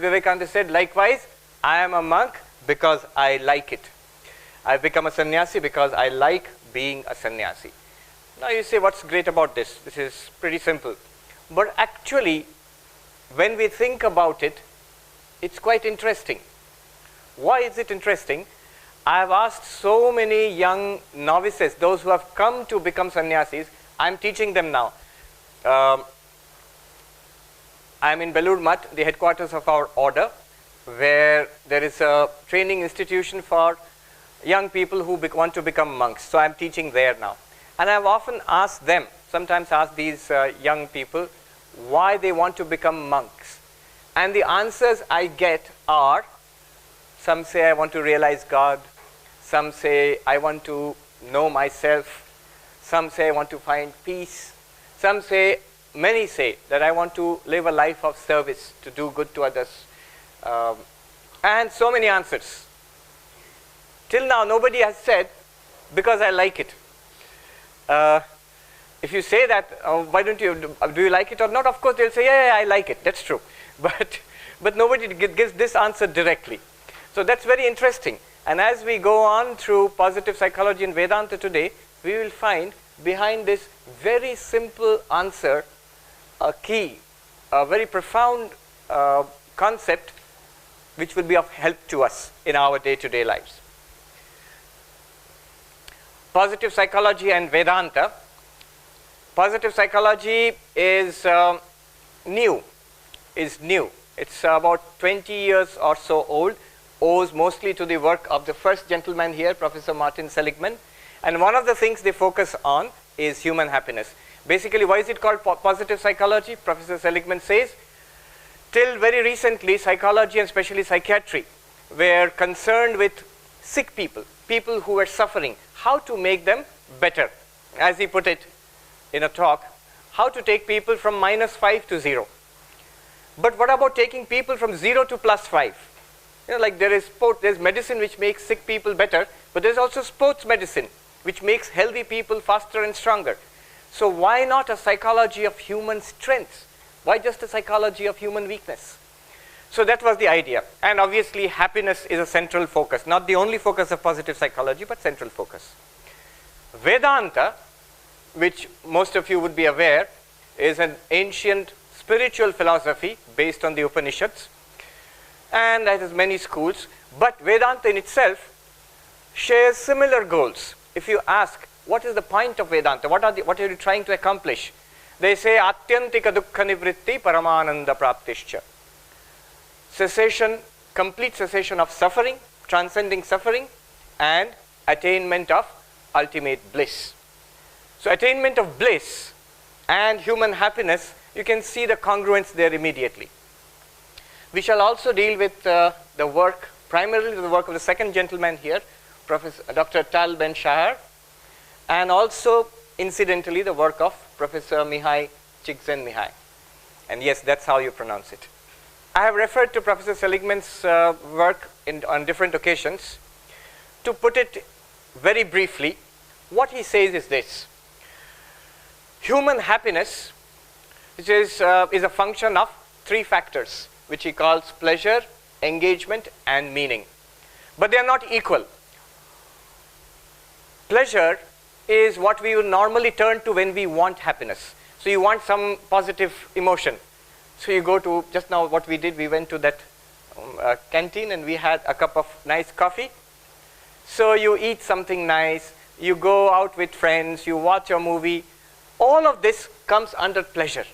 Vivekananda said, likewise, I am a monk because I like it. I've become a sannyasi because I like being a sannyasi. Now you say, what's great about this? This is pretty simple. But actually, when we think about it, it's quite interesting. Why is it interesting? I have asked so many young novices, those who have come to become sannyasis. I'm teaching them now. I'm in Belur Math, the headquarters of our order, where there is a training institution for young people who want to become monks. So I'm teaching there now. And I've often asked them, sometimes asked these young people, why they want to become monks. And the answers I get are, some say I want to realize God, some say I want to know myself, some say I want to find peace, some say, many say that I want to live a life of service, to do good to others, and so many answers. Till now nobody has said, because I like it. If you say that, why don't you, do you like it or not? Of course they'll say, yeah, I like it, that's true. But nobody gives this answer directly. So that's very interesting. And as we go on through positive psychology and Vedanta today, we will find behind this very simple answer a key, a very profound concept which will be of help to us in our day-to-day lives. Positive psychology and Vedanta. Positive psychology is new. It's about 20 years or so old, owes mostly to the work of the first gentleman here, Professor Martin Seligman. And one of the things they focus on is human happiness. Basically, why is it called positive psychology? Professor Seligman says, till very recently, psychology and especially psychiatry were concerned with sick people, people who were suffering, how to make them better. As he put it in a talk, how to take people from -5 to 0. But what about taking people from 0 to +5? You know, like there's medicine which makes sick people better, but there's also sports medicine which makes healthy people faster and stronger. So why not a psychology of human strength? Why just a psychology of human weakness? So that was the idea. And obviously happiness is a central focus, not the only focus of positive psychology, but central focus. Vedanta, which most of you would be aware, is an ancient spiritual philosophy based on the Upanishads, and it has many schools. But Vedanta in itself shares similar goals. If you ask, what is the point of Vedanta? What are you trying to accomplish? They say, Atyantika dukkha nivritti paramananda praptischa. Cessation, complete cessation of suffering, transcending suffering, and attainment of ultimate bliss. So attainment of bliss and human happiness, you can see the congruence there immediately. We shall also deal with the work, primarily the work of the second gentleman here, Dr. Tal Ben-Shahar, and also incidentally the work of Professor Mihai Csikszentmihalyi. And yes, that's how you pronounce it. I have referred to Professor Seligman's work on different occasions. To put it very briefly, what he says is this: human happiness is a function of 3 factors, which he calls pleasure, engagement, and meaning. But they are not equal. Pleasure is what we would normally turn to when we want happiness. So you want some positive emotion. So you go to, just now what we did, we went to that canteen and we had a cup of nice coffee. So you eat something nice, you go out with friends, you watch a movie. All of this comes under pleasure.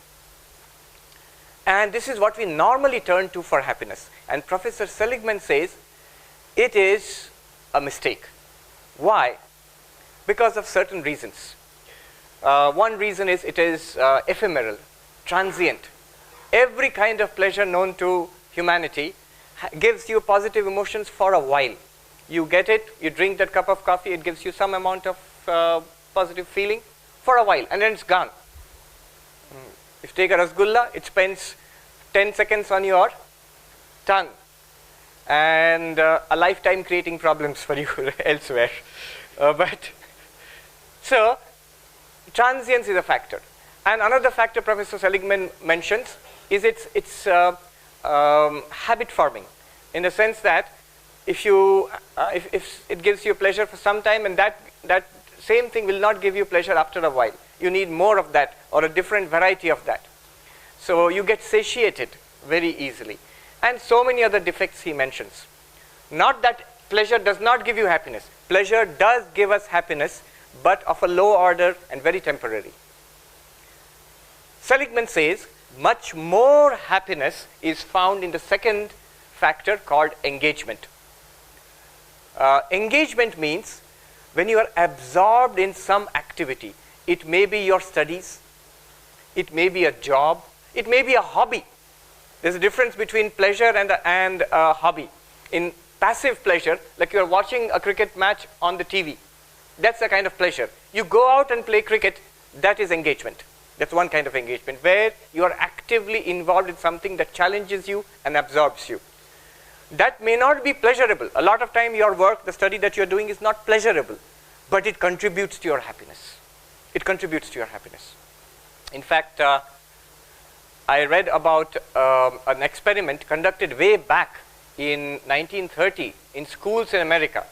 And this is what we normally turn to for happiness. And Professor Seligman says it is a mistake. Why? Because of certain reasons. One reason is it is ephemeral, transient. Every kind of pleasure known to humanity gives you positive emotions for a while. You get it, you drink that cup of coffee, it gives you some amount of positive feeling for a while, and then it's gone. If you take a rasgulla, it spends 10 seconds on your tongue, and a lifetime creating problems for you elsewhere. So transience is a factor. And another factor Professor Seligman mentions is its habit forming, in the sense that if it gives you pleasure for some time, and that same thing will not give you pleasure after a while. You need more of that or a different variety of that. So you get satiated very easily. And so many other defects he mentions. Not that pleasure does not give you happiness. Pleasure does give us happiness, but of a low order and very temporary. Seligman says much more happiness is found in the second factor called engagement. Engagement means when you are absorbed in some activity. It may be your studies, it may be a job, it may be a hobby. There's a difference between pleasure and a hobby. In passive pleasure, like you're watching a cricket match on the TV, that's the kind of pleasure. You go out and play cricket, that is engagement. That's one kind of engagement, where you are actively involved in something that challenges you and absorbs you. That may not be pleasurable. A lot of time your work, the study that you're doing is not pleasurable, but it contributes to your happiness. It contributes to your happiness. In fact, I read about an experiment conducted way back in 1930 in schools in America.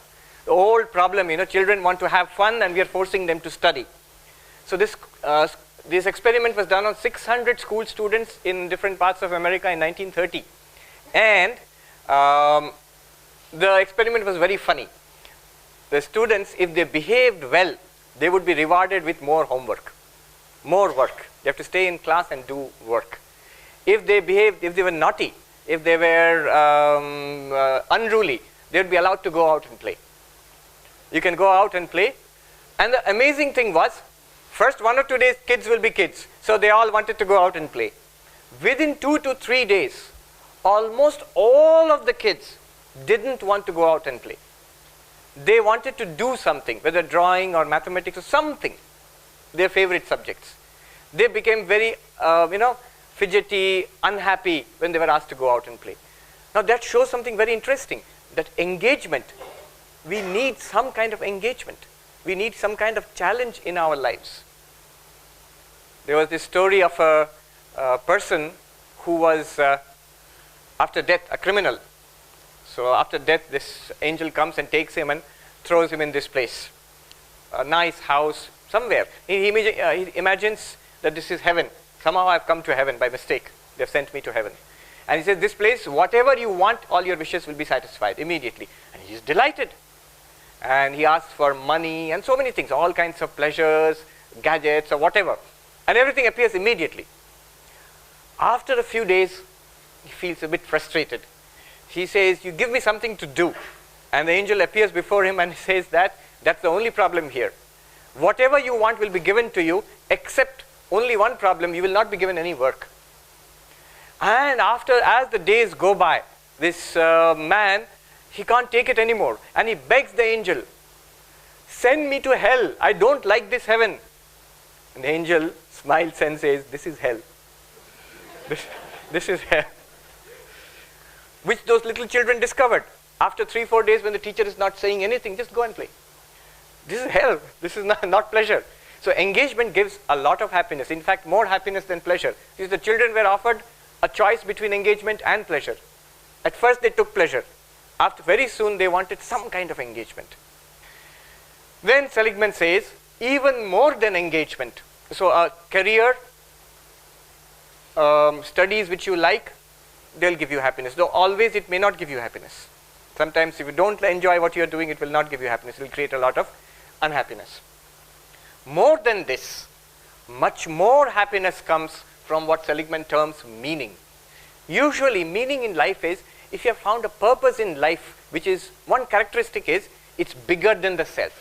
The old problem, children want to have fun and we are forcing them to study. So this experiment was done on 600 school students in different parts of America in 1930. And the experiment was very funny. The students, if they behaved well, they would be rewarded with more homework, more work. They have to stay in class and do work. If they were naughty, if they were unruly, they would be allowed to go out and play. You can go out and play. And the amazing thing was, first 1 or 2 days, kids will be kids. So they all wanted to go out and play. Within 2 to 3 days, almost all of the kids didn't want to go out and play. They wanted to do something, whether drawing or mathematics or something, their favorite subjects. They became very, fidgety, unhappy when they were asked to go out and play. Now that shows something very interesting, that engagement, we need some kind of engagement. We need some kind of challenge in our lives. There was this story of a person who was, after death, a criminal. So after death, this angel comes and takes him and throws him in this place. A nice house somewhere. He imagines that this is heaven. Somehow I've come to heaven by mistake. They've sent me to heaven. And he says, this place, whatever you want, all your wishes will be satisfied immediately. And he's delighted. And he asks for money and so many things, all kinds of pleasures, gadgets or whatever. And everything appears immediately. After a few days, he feels a bit frustrated. He says, you give me something to do. And the angel appears before him and says that's the only problem here. Whatever you want will be given to you, except only one problem, you will not be given any work. And as the days go by, this man, he can't take it anymore. And he begs the angel, send me to hell. I don't like this heaven. And the angel smiles and says, this is hell. This is hell. Which those little children discovered. After 3-4 days when the teacher is not saying anything, just go and play. This is hell. This is not pleasure. So engagement gives a lot of happiness. In fact, more happiness than pleasure. The children were offered a choice between engagement and pleasure. At first they took pleasure. After very soon they wanted some kind of engagement. Then Seligman says, even more than engagement. So a career, studies which you like, they'll give you happiness. Though always it may not give you happiness. Sometimes if you don't enjoy what you're doing, it will not give you happiness. It will create a lot of unhappiness. More than this, much more happiness comes from what Seligman terms meaning. Usually meaning in life is, if you have found a purpose in life, which is, one characteristic is, it's bigger than the self.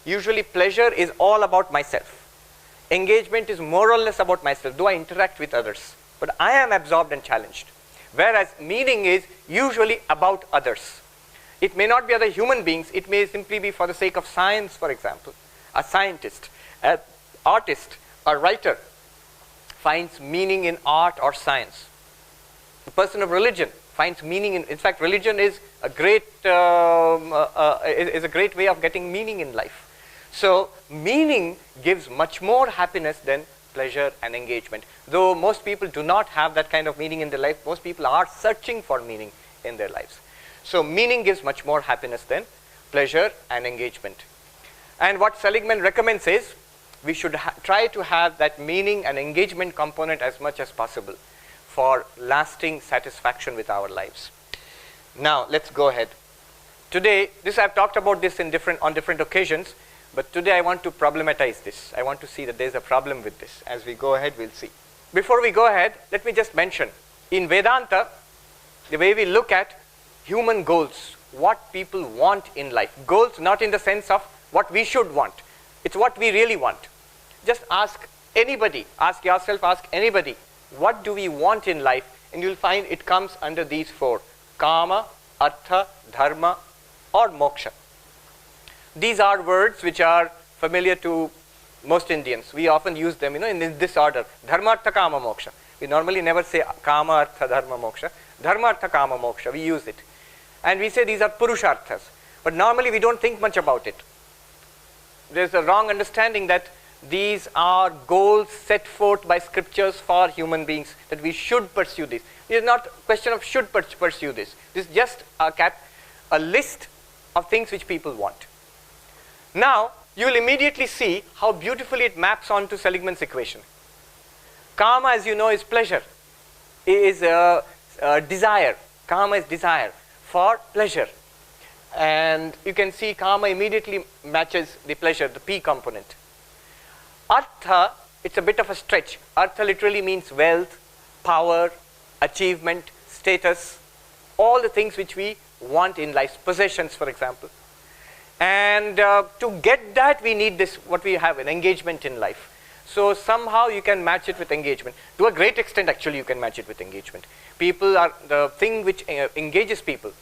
Usually pleasure is all about myself. Engagement is more or less about myself, though I interact with others. But I am absorbed and challenged. Whereas meaning is usually about others. It may not be other human beings, it may simply be for the sake of science, for example. A scientist, an artist, a writer finds meaning in art or science. The person of religion finds meaning in fact, religion is a great way of getting meaning in life. So meaning gives much more happiness than pleasure and engagement. Though most people do not have that kind of meaning in their life, most people are searching for meaning in their lives. So meaning gives much more happiness than pleasure and engagement. And what Seligman recommends is we should try to have that meaning and engagement component as much as possible for lasting satisfaction with our lives. Now let's go ahead. Today, I've talked about this on different occasions, but today I want to problematize this. I want to see that there's a problem with this. As we go ahead, we'll see. Before we go ahead, let me just mention, in Vedanta, the way we look at human goals, what people want in life. Goals not in the sense of what we should want. It's what we really want. Just ask anybody, ask yourself, ask anybody, what do we want in life? And you'll find it comes under these four: Kama, Artha, Dharma, or Moksha. These are words which are familiar to most Indians. We often use them, in this order: Dharma, Artha, Kama, Moksha. We normally never say Kama, Artha, Dharma, Moksha. Dharma, Artha, Kama, Moksha. We use it. And we say these are Purusharthas. But normally we don't think much about it. There's a wrong understanding that these are goals set forth by scriptures for human beings, that we should pursue this. It is not a question of should pursue this. This is just a list of things which people want. Now, you will immediately see how beautifully it maps onto Seligman's equation. Kama, as you know, is pleasure, is desire. Kama is desire for pleasure. And you can see Kama immediately matches the pleasure, the P component. Artha, it's a bit of a stretch. Artha literally means wealth, power, achievement, status, all the things which we want in life, possessions, for example. And to get that, we need this, what we have, an engagement in life. So somehow you can match it with engagement. To a great extent, actually, you can match it with engagement. People are the thing which engages people.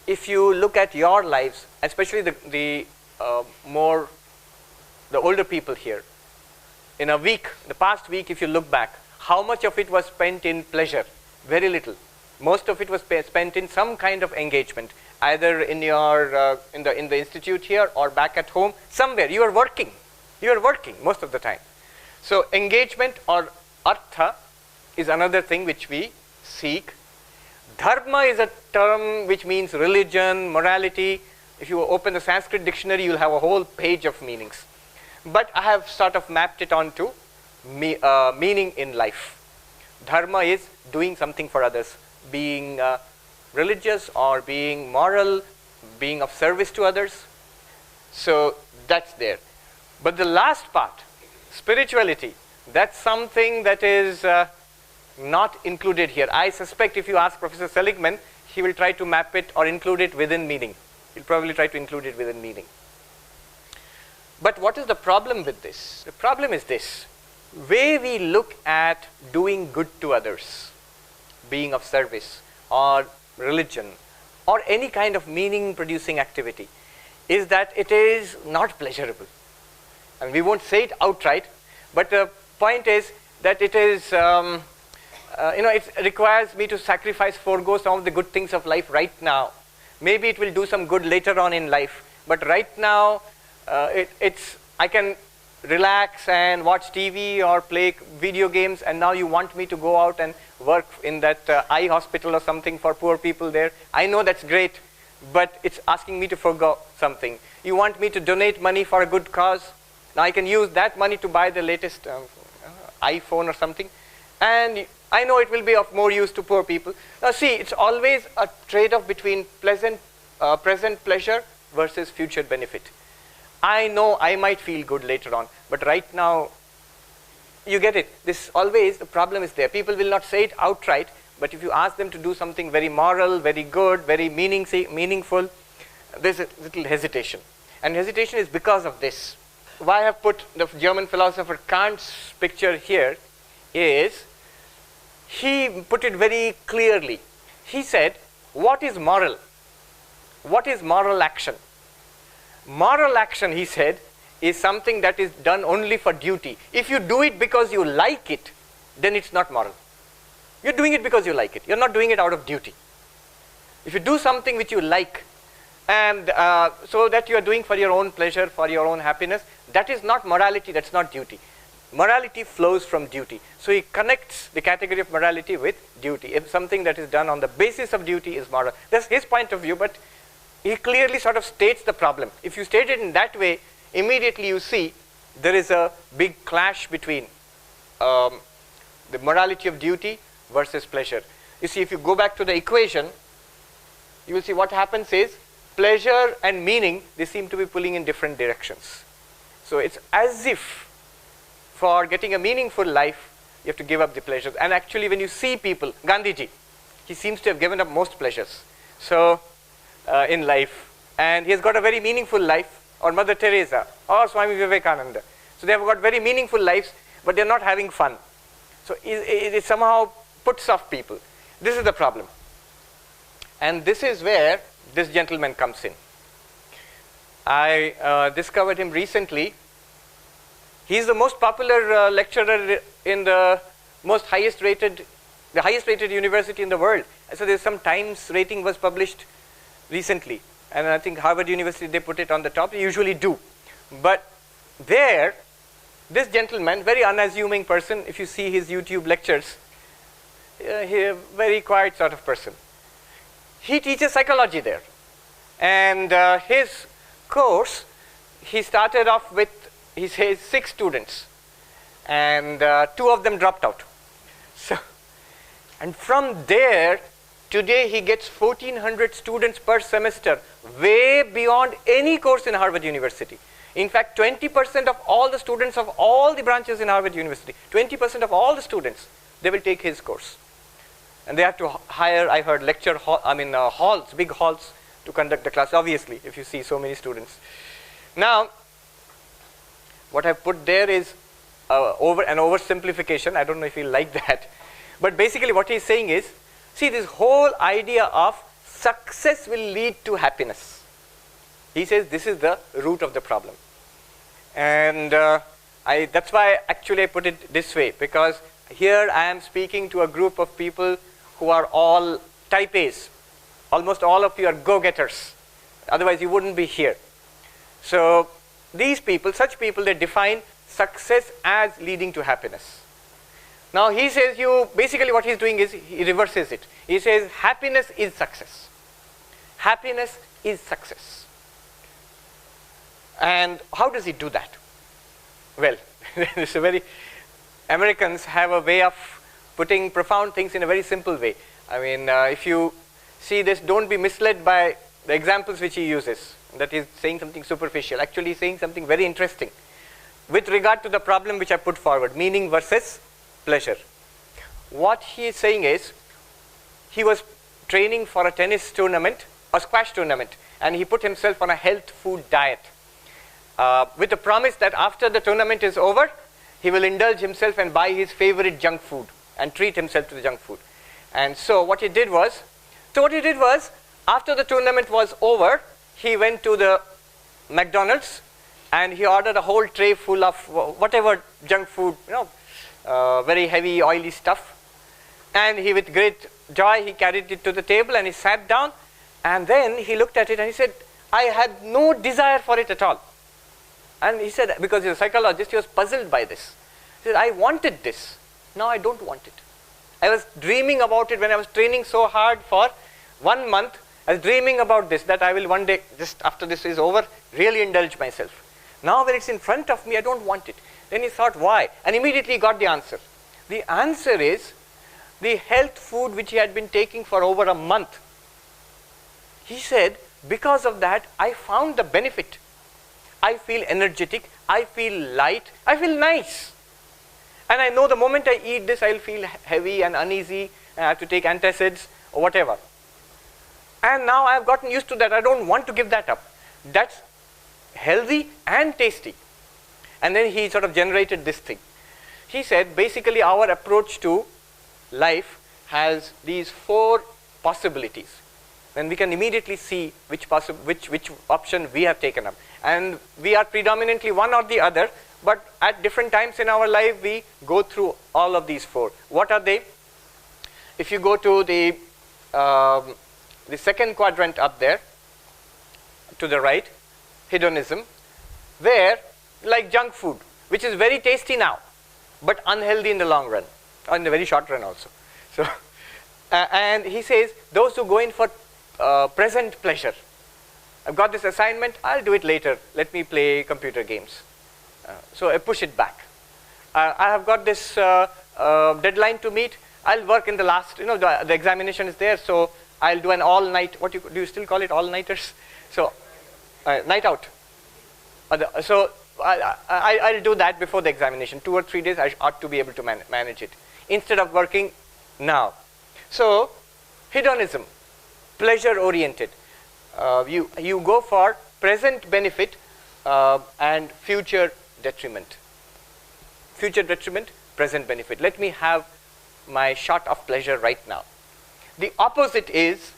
If you look at your lives, especially the older people here, in a week, the past week, if you look back, how much of it was spent in pleasure? Very little. Most of it was spent in some kind of engagement, either in your in the institute here or back at home. Somewhere you are working. You are working most of the time. So engagement or artha is another thing which we seek. Dharma is a term which means religion, morality. If you open the Sanskrit dictionary, you'll have a whole page of meanings. But I have sort of mapped it onto meaning in life. Dharma is doing something for others, being religious or being moral, being of service to others. So that's there. But the last part, spirituality, that's something that is not included here. I suspect if you ask Professor Seligman, he will try to map it or include it within meaning. He'll probably try to include it within meaning. But what is the problem with this? The problem is this. Way we look at doing good to others, being of service or religion or any kind of meaning producing activity, is that it is not pleasurable. And we won't say it outright, but the point is that it is, it requires me to sacrifice, forego some of the good things of life right now. Maybe it will do some good later on in life, but right now I can relax and watch TV or play video games, and now you want me to go out and work in that eye hospital or something for poor people there. I know that's great, but it's asking me to forgo something. You want me to donate money for a good cause. Now I can use that money to buy the latest iPhone or something, and I know it will be of more use to poor people. Now see, it's always a trade-off between present pleasure versus future benefit. I know I might feel good later on, but right now, you get it. This always, the problem is there. People will not say it outright, but if you ask them to do something very moral, very good, very meaningful, there's a little hesitation. And hesitation is because of this. Why I have put the German philosopher Kant's picture here is, he put it very clearly. He said, what is moral? What is moral action? Moral action, he said, is something that is done only for duty. If you do it because you like it, then it's not moral. You're doing it because you like it. You're not doing it out of duty. If you do something which you like, and so that you are doing for your own pleasure, for your own happiness, that is not morality, that's not duty. morality flows from duty. So he connects the category of morality with duty. If something that is done on the basis of duty is moral. That's his point of view, but he clearly sort of states the problem. If you state it in that way, immediately you see there is a big clash between the morality of duty versus pleasure. You see, if you go back to the equation, you will see what happens is pleasure and meaning, they seem to be pulling in different directions. So it's as if for getting a meaningful life, you have to give up the pleasures. And actually, when you see people, Gandhiji, he seems to have given up most pleasures. So in life, and he has got a very meaningful life, or Mother Teresa, or Swami Vivekananda. So they have got very meaningful lives, but they're not having fun. So it somehow puts off people. This is the problem. And this is where this gentleman comes in. I discovered him recently. He's the most popular lecturer in the highest rated university in the world. So there's some Times rating was published recently. And I think Harvard University, they put it on the top. They usually do. But there, this gentleman, very unassuming person, if you see his YouTube lectures, he's a very quiet sort of person. He teaches psychology there. And his course, he started off with, he says, 6 students. And 2 of them dropped out. So, and from there, today he gets 1,400 students per semester, way beyond any course in Harvard University. In fact, 20% of all the students of all the branches in Harvard University, 20% of all the students, they will take his course. And they have to hire, I heard, lecture hall, halls, big halls to conduct the class, obviously, if you see so many students. Now, what I've put there is an oversimplification. I don't know if you like that. But basically what he's saying is, see, this whole idea of success will lead to happiness. He says this is the root of the problem. And that's why actually I put it this way, because here I am speaking to a group of people who are all type A's. Almost all of you are go-getters. Otherwise you wouldn't be here. So these people, such people, they define success as leading to happiness. Now he says basically what he's doing is he reverses it. He says happiness is success. Happiness is success. And how does he do that? Well, it's a Americans have a way of putting profound things in a very simple way. I mean, if you see this, don't be misled by the examples which he uses, that he's saying something superficial. Actually, he's saying something very interesting with regard to the problem which I put forward, meaning versus pleasure. What he is saying is, he was training for a tennis tournament, a squash tournament, and he put himself on a health food diet with the promise that after the tournament is over, he will indulge himself and buy his favorite junk food and treat himself to the junk food. And so what he did was, after the tournament was over, he went to the McDonald's and he ordered a whole tray full of whatever junk food, very heavy, oily stuff. And he, with great joy, he carried it to the table and he sat down. And then he looked at it and he said, I had no desire for it at all. And he said, because he's a psychologist, he was puzzled by this. He said, I wanted this. Now I don't want it. I was dreaming about it when I was training so hard for 1 month. I was dreaming about this, that I will one day, just after this is over, really indulge myself. Now when it's in front of me, I don't want it. Then he thought, why? And immediately got the answer. The answer is the health food which he had been taking for over a month. He said, because of that, I found the benefit. I feel energetic, I feel light, I feel nice. And I know the moment I eat this, I'll feel heavy and uneasy, and I have to take antacids or whatever. And now I've gotten used to that. I don't want to give that up. That's healthy and tasty. And then he sort of generated this thing. He said, basically our approach to life has these 4 possibilities. Then we can immediately see which option we have taken up. And we are predominantly one or the other, but at different times in our life, we go through all of these 4. What are they? If you go to the second quadrant up there, to the right, hedonism, where, like junk food, which is very tasty now, but unhealthy in the long run, or in the very short run also. So, and he says, those who go in for present pleasure, I've got this assignment, I'll do it later, let me play computer games. So I push it back. I have got this deadline to meet, I'll work in the last, the examination is there, so I'll do an all-night, do you still call it all-nighters? So, night out. So I'll do that before the examination. 2 or 3 days I ought to be able to manage it, instead of working now. So, hedonism, pleasure-oriented. You go for present benefit and future detriment. Future detriment, present benefit. Let me have my shot of pleasure right now. The opposite is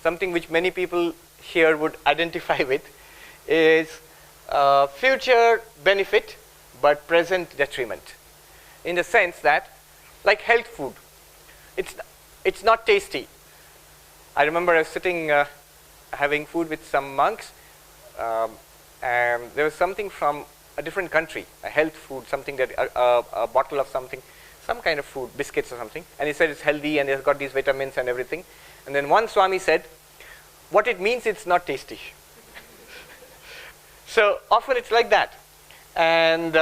something which many people here would identify with, is future benefit but present detriment. In the sense that, like health food, it's not tasty. I remember I was sitting having food with some monks, and there was something from a different country, a health food, something that a bottle of something, some kind of food, biscuits or something, and he said it's healthy and it's got these vitamins and everything. And then one Swami said, what it means, it's not tasty. So often it's like that. And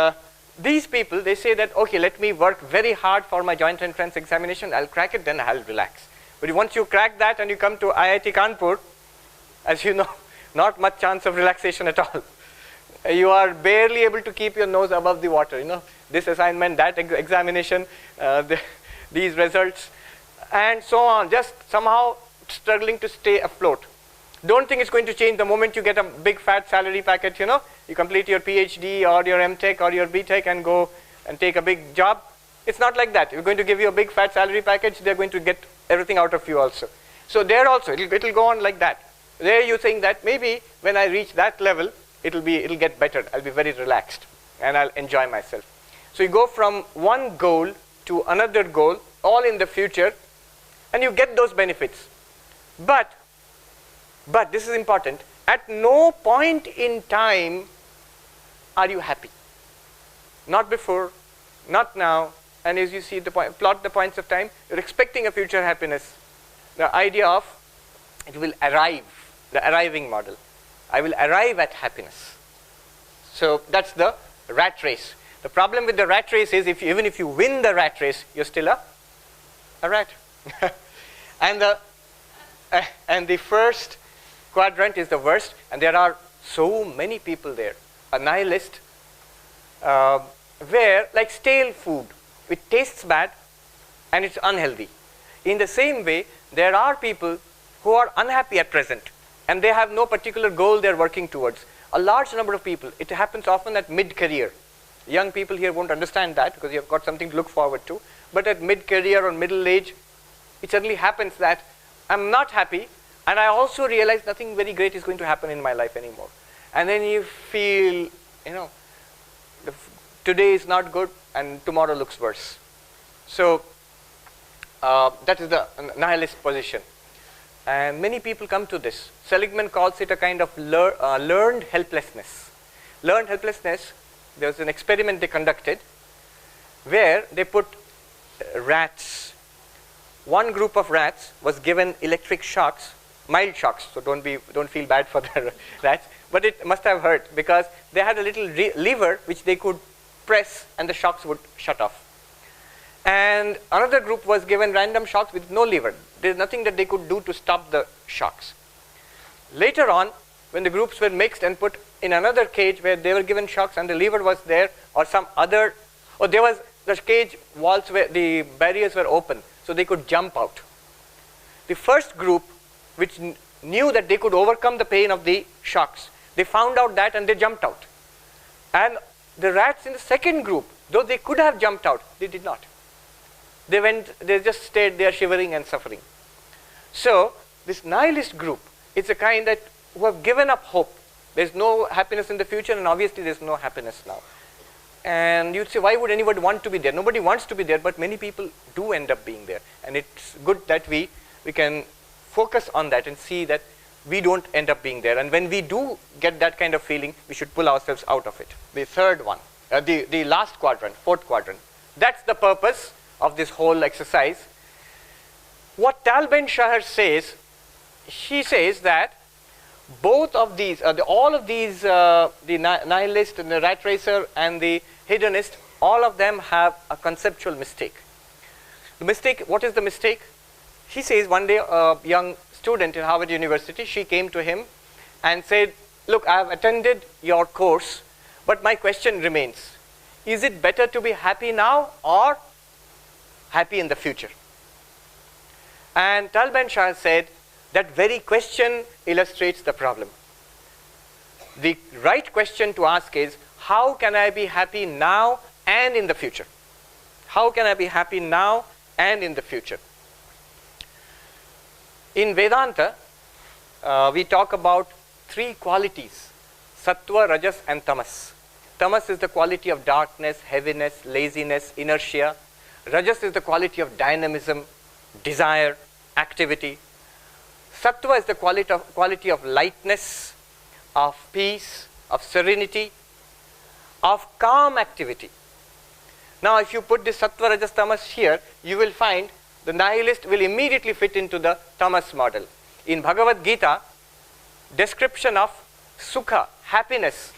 these people, they say that, okay, let me work very hard for my joint entrance examination, I'll crack it, then I'll relax. But once you crack that and you come to IIT Kanpur, as you know, not much chance of relaxation at all. You are barely able to keep your nose above the water, this assignment, that examination, these results, and so on, just somehow struggling to stay afloat. Don't think it's going to change the moment you get a big fat salary packet, you complete your PhD or your MTech or your BTech and go and take a big job. It's not like that. You're going to give you a big fat salary package, they're going to get everything out of you also. So there also, it'll go on like that. There you think that maybe when I reach that level, it'll get better. I'll be very relaxed and I'll enjoy myself. So you go from one goal to another goal, all in the future, and you get those benefits. But this is important, at no point in time are you happy. Not before, not now, and as you see plot the points of time, you're expecting a future happiness. The idea of it will arrive, the arriving model. I will arrive at happiness. So that's the rat race. The problem with the rat race is even if you win the rat race, you're still a rat. And the first quadrant is the worst, and there are so many people there. A nihilist, where like stale food, it tastes bad and it's unhealthy. In the same way, there are people who are unhappy at present and they have no particular goal they're working towards. A large number of people, it happens often at mid-career. Young people here won't understand that because you've got something to look forward to. But at mid-career or middle age, it suddenly happens that I'm not happy, and I also realize nothing very great is going to happen in my life anymore. And then you feel, today is not good and tomorrow looks worse. So that is the nihilist position. And many people come to this. Seligman calls it a kind of learned helplessness. Learned helplessness, there was an experiment they conducted where they put rats. One group of rats was given electric shocks, mild shocks, so don't feel bad for the rats, but it must have hurt because they had a little lever which they could press and the shocks would shut off. And another group was given random shocks with no lever. There's nothing that they could do to stop the shocks. Later on, when the groups were mixed and put in another cage where they were given shocks and the lever was there, or some other, or there was the cage walls where the barriers were open, so they could jump out. The first group, which knew that they could overcome the pain of the shocks, they found out that and they jumped out. And the rats in the second group, though they could have jumped out, they did not. They just stayed there shivering and suffering. So this nihilist group, it's a kind that who have given up hope. There's no happiness in the future, and obviously there's no happiness now. And you'd say, why would anybody want to be there? Nobody wants to be there, but many people do end up being there. And it's good that we can focus on that and see that we don't end up being there. And when we do get that kind of feeling, we should pull ourselves out of it. The third one, the last quadrant, fourth quadrant, That's the purpose of this whole exercise. What Tal Ben-Shahar says, he says that both of these, all of these, the nihilist and the rat racer and the hedonist, all of them have a conceptual mistake. The mistake, what is the mistake? He says one day a young student in Harvard University, she came to him and said, look, I have attended your course, but my question remains. Is it better to be happy now or happy in the future? And Tal Ben-Shahar said, that very question illustrates the problem. The right question to ask is, how can I be happy now and in the future? How can I be happy now and in the future? In Vedanta, we talk about three qualities: sattva, rajas, and tamas. Tamas is the quality of darkness, heaviness, laziness, inertia. Rajas is the quality of dynamism, desire, activity. Sattva is the quality of lightness, of peace, of serenity, of calm activity. Now, if you put this sattva, rajas, tamas here, you will find the nihilist will immediately fit into the tamas model. In Bhagavad Gita, description of sukha, happiness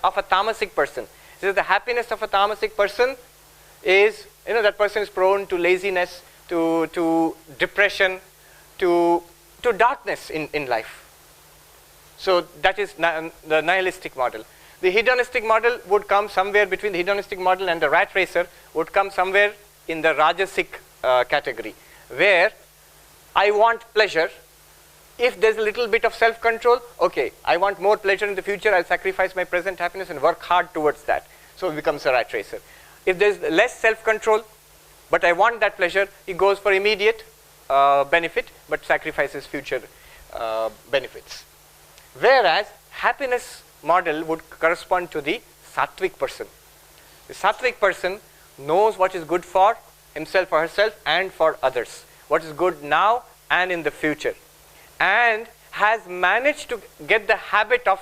of a tamasic person. This is the happiness of a tamasic person is, that person is prone to laziness, to depression, to darkness in life. So that is the nihilistic model. The hedonistic model would come somewhere between the hedonistic model and the rat racer, would come somewhere in the rajasic category, where I want pleasure. If there's a little bit of self-control, okay, I want more pleasure in the future, I'll sacrifice my present happiness and work hard towards that. So it becomes a rat racer. If there's less self-control, but I want that pleasure, he goes for immediate benefit, but sacrifices future benefits. Whereas happiness model would correspond to the sattvic person. The sattvic person knows what is good for himself or herself and for others, what is good now and in the future, and has managed to get the habit of,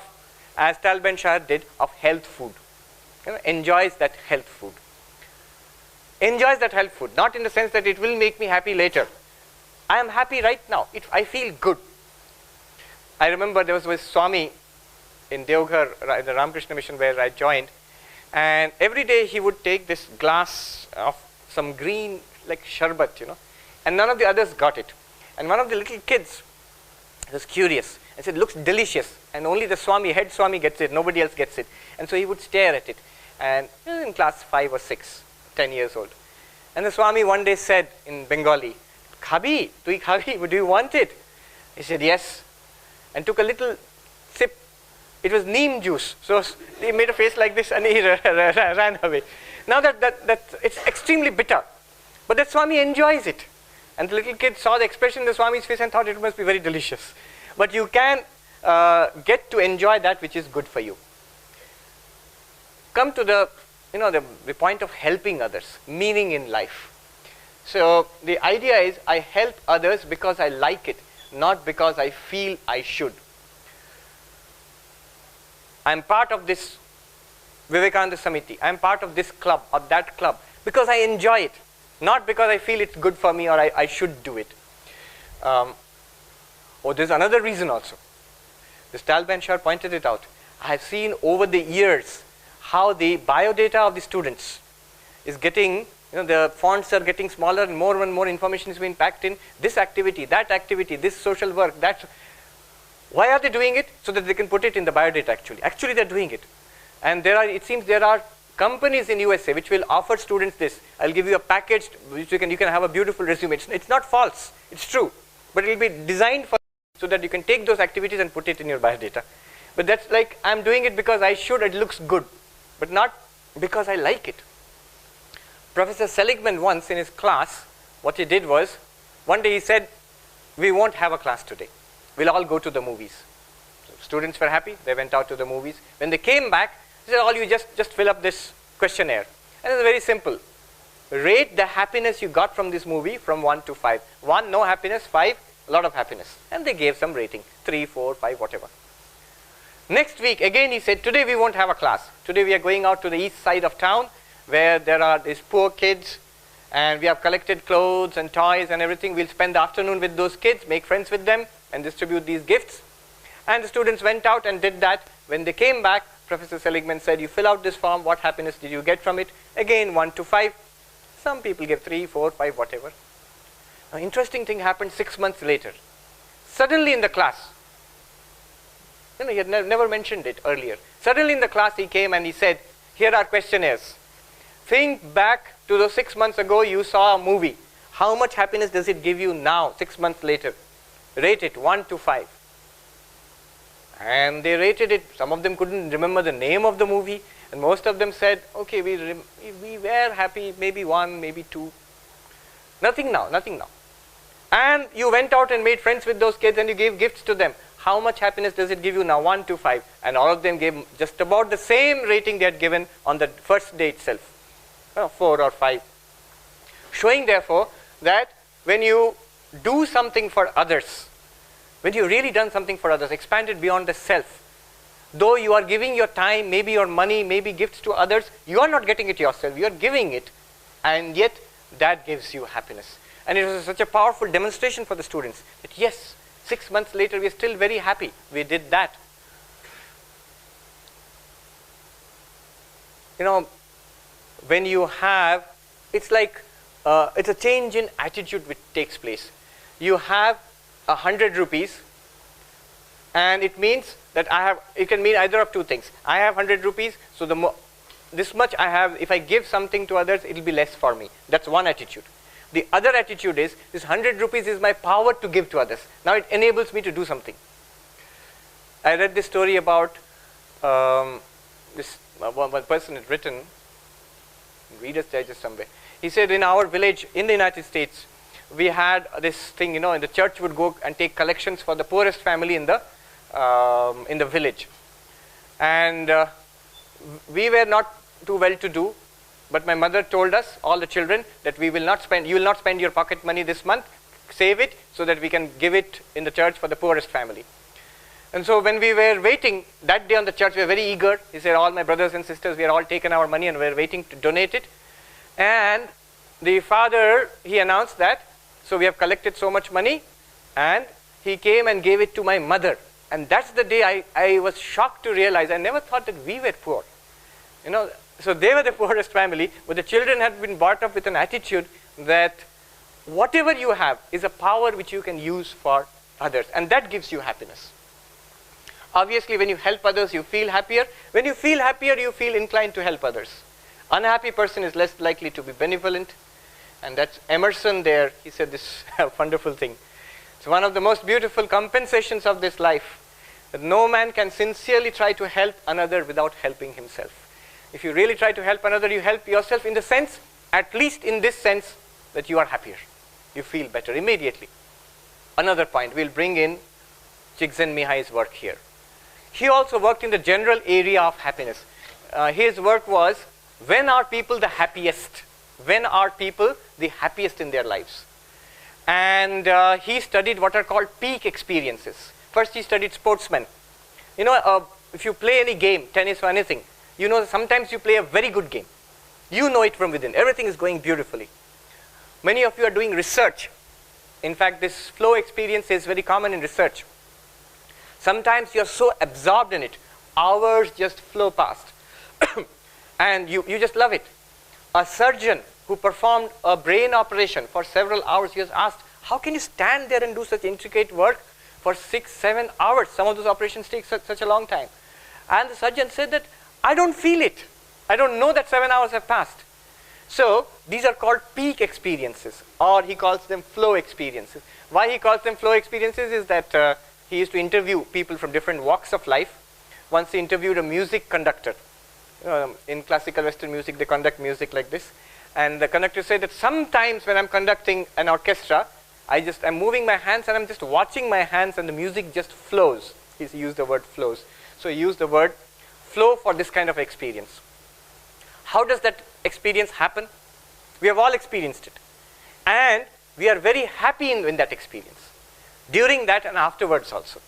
as Tal Ben-Shahar did, of health food. Enjoys that health food. Enjoys that health food, not in the sense that it will make me happy later. I am happy right now. I feel good. I remember there was Swami in Deoghar, the Ramakrishna mission where I joined, and every day he would take this glass of some green, like sharbat, and none of the others got it. And one of the little kids was curious and said, looks delicious, and only the Swami, head Swami gets it, nobody else gets it. And so he would stare at it, and he was in class 5 or 6, 10 years old. And the Swami one day said in Bengali, Khabi, tui khabi, do you want it? He said, yes, and took a little sip. It was neem juice, so he made a face like this and he ran away. Now that it's extremely bitter, but that Swami enjoys it. And the little kid saw the expression in the Swami's face and thought it must be very delicious. But you can get to enjoy that which is good for you. Come to the point of helping others, meaning in life. So the idea is I help others because I like it, not because I feel I should. I am part of this Vivekananda Samiti. I am part of this club or that club because I enjoy it, not because I feel it's good for me or I should do it. There's another reason also. This Tal Ben-Shahar pointed it out. I have seen over the years how the biodata of the students is getting, the fonts are getting smaller and more information is being packed in. This activity, that activity, this social work, that. Why are they doing it? So that they can put it in the biodata actually. Actually they're doing it. And it seems there are companies in USA which will offer students this. I'll give you a package which you can have a beautiful resume. It's not false, it's true. But it will be designed for so that you can take those activities and put it in your biodata. But that's like, I'm doing it because I should, it looks good, but not because I like it. Professor Seligman once in his class, what he did was, one day he said, we won't have a class today. We'll all go to the movies. So students were happy, they went out to the movies. When they came back, he said, all you just fill up this questionnaire. And it's very simple. Rate the happiness you got from this movie from 1 to 5. 1, no happiness, 5, a lot of happiness. And they gave some rating, 3, 4, 5, whatever. Next week, again he said, today we won't have a class. Today we are going out to the east side of town where there are these poor kids and we have collected clothes and toys and everything. We'll spend the afternoon with those kids, make friends with them and distribute these gifts. And the students went out and did that. When they came back, Professor Seligman said, you fill out this form, what happiness did you get from it? Again, 1 to 5. Some people give 3, 4, 5, whatever. An interesting thing happened 6 months later. Suddenly in the class, he had never mentioned it earlier. Suddenly in the class he came and he said, here are questionnaires. Think back to those 6 months ago you saw a movie. How much happiness does it give you now, 6 months later? Rate it 1 to 5. And they rated it. Some of them couldn't remember the name of the movie. And most of them said, okay, we were happy, maybe 1, maybe 2. Nothing now, nothing now. And you went out and made friends with those kids and you gave gifts to them. How much happiness does it give you now? 1 to 5. And all of them gave just about the same rating they had given on the first day itself. 4 or 5. Showing therefore that when you do something for others, when you really done something for others, expanded beyond the self, though you are giving your time, maybe your money, maybe gifts to others, you are not getting it yourself, you are giving it, and yet that gives you happiness. And it was such a powerful demonstration for the students that yes, 6 months later we are still very happy we did that. When you have, it's like, it's a change in attitude which takes place. You have 100 rupees and it means that it can mean either of two things. I have 100 rupees, so this much I have, if I give something to others, it will be less for me. That's one attitude. The other attitude is, this 100 rupees is my power to give to others. Now it enables me to do something. I read this story about one person had written, Reader's Digest somewhere. He said in our village in the United States, we had this thing, in the church would go and take collections for the poorest family in the village. And we were not too well to do, but my mother told us, all the children, that you will not spend your pocket money this month, save it so that we can give it in the church for the poorest family. And so when we were waiting that day on the church, we were very eager. He said, all my brothers and sisters, we are all taken our money and we are waiting to donate it. And the father, he announced that, so we have collected so much money, and he came and gave it to my mother. And that's the day I was shocked to realize, I never thought that we were poor. So they were the poorest family, but the children had been brought up with an attitude that whatever you have is a power which you can use for others, and that gives you happiness. Obviously, when you help others, you feel happier. When you feel happier, you feel inclined to help others. Unhappy person is less likely to be benevolent. And that's Emerson there. He said this wonderful thing. It's one of the most beautiful compensations of this life, that no man can sincerely try to help another without helping himself. If you really try to help another, you help yourself in the sense, at least in this sense, that you are happier. You feel better immediately. Another point, we'll bring in Csikszentmihalyi's work here. He also worked in the general area of happiness. His work was, when are people the happiest? When are people the happiest in their lives? And he studied what are called peak experiences. First he studied sportsmen. If you play any game, tennis or anything, sometimes you play a very good game. You know it from within. Everything is going beautifully. Many of you are doing research. In fact, this flow experience is very common in research. Sometimes you're so absorbed in it, hours just flow past. And you just love it. A surgeon who performed a brain operation for several hours, he was asked, how can you stand there and do such intricate work for 6, 7 hours? Some of those operations take such a long time. And the surgeon said that, I don't feel it. I don't know that 7 hours have passed. So these are called peak experiences, or he calls them flow experiences. Why he calls them flow experiences is that he used to interview people from different walks of life. Once he interviewed a music conductor. In classical Western music, they conduct music like this. And the conductor said that sometimes when I'm conducting an orchestra, I'm moving my hands and I'm just watching my hands and the music just flows. He used the word flows. So he used the word flow for this kind of experience. How does that experience happen? We have all experienced it. And we are very happy in that experience. During that and afterwards also.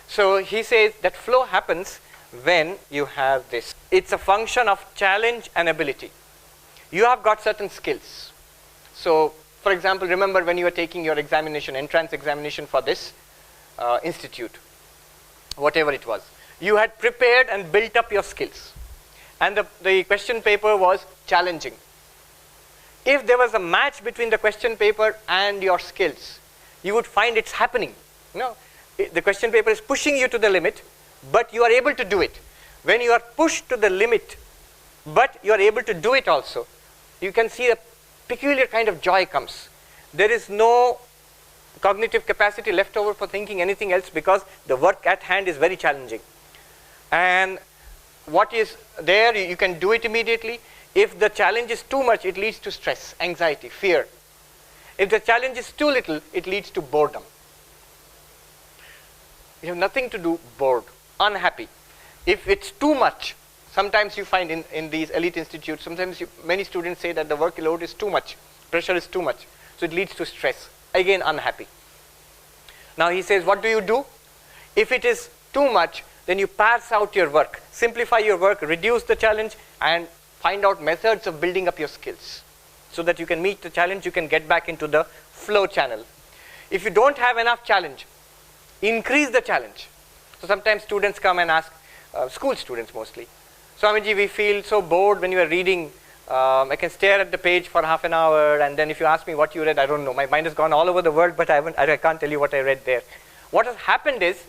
So he says that flow happens when you have this. It's a function of challenge and ability. You have got certain skills. So, for example, remember when you were taking your examination, entrance examination for this institute, whatever it was. You had prepared and built up your skills. And the question paper was challenging. If there was a match between the question paper and your skills, you would find it's happening. The question paper is pushing you to the limit, but you are able to do it. When you are pushed to the limit, but you are able to do it also, you can see a peculiar kind of joy comes. There is no cognitive capacity left over for thinking anything else because the work at hand is very challenging. And what is there, you can do it immediately. If the challenge is too much, it leads to stress, anxiety, fear. If the challenge is too little, it leads to boredom. You have nothing to do, bored, unhappy. If it's too much, sometimes you find in these elite institutes, sometimes many students say that the workload is too much, pressure is too much. So it leads to stress, again unhappy. Now he says, what do you do? If it is too much, then you parse out your work, simplify your work, reduce the challenge, and find out methods of building up your skills. So that you can meet the challenge, you can get back into the flow channel. If you don't have enough challenge, increase the challenge. So sometimes students come and ask, school students mostly, Swamiji, we feel so bored when you are reading. I can stare at the page for half an hour, and then if you ask me what you read, I don't know. My mind has gone all over the world, but I can't tell you what I read there. What has happened is,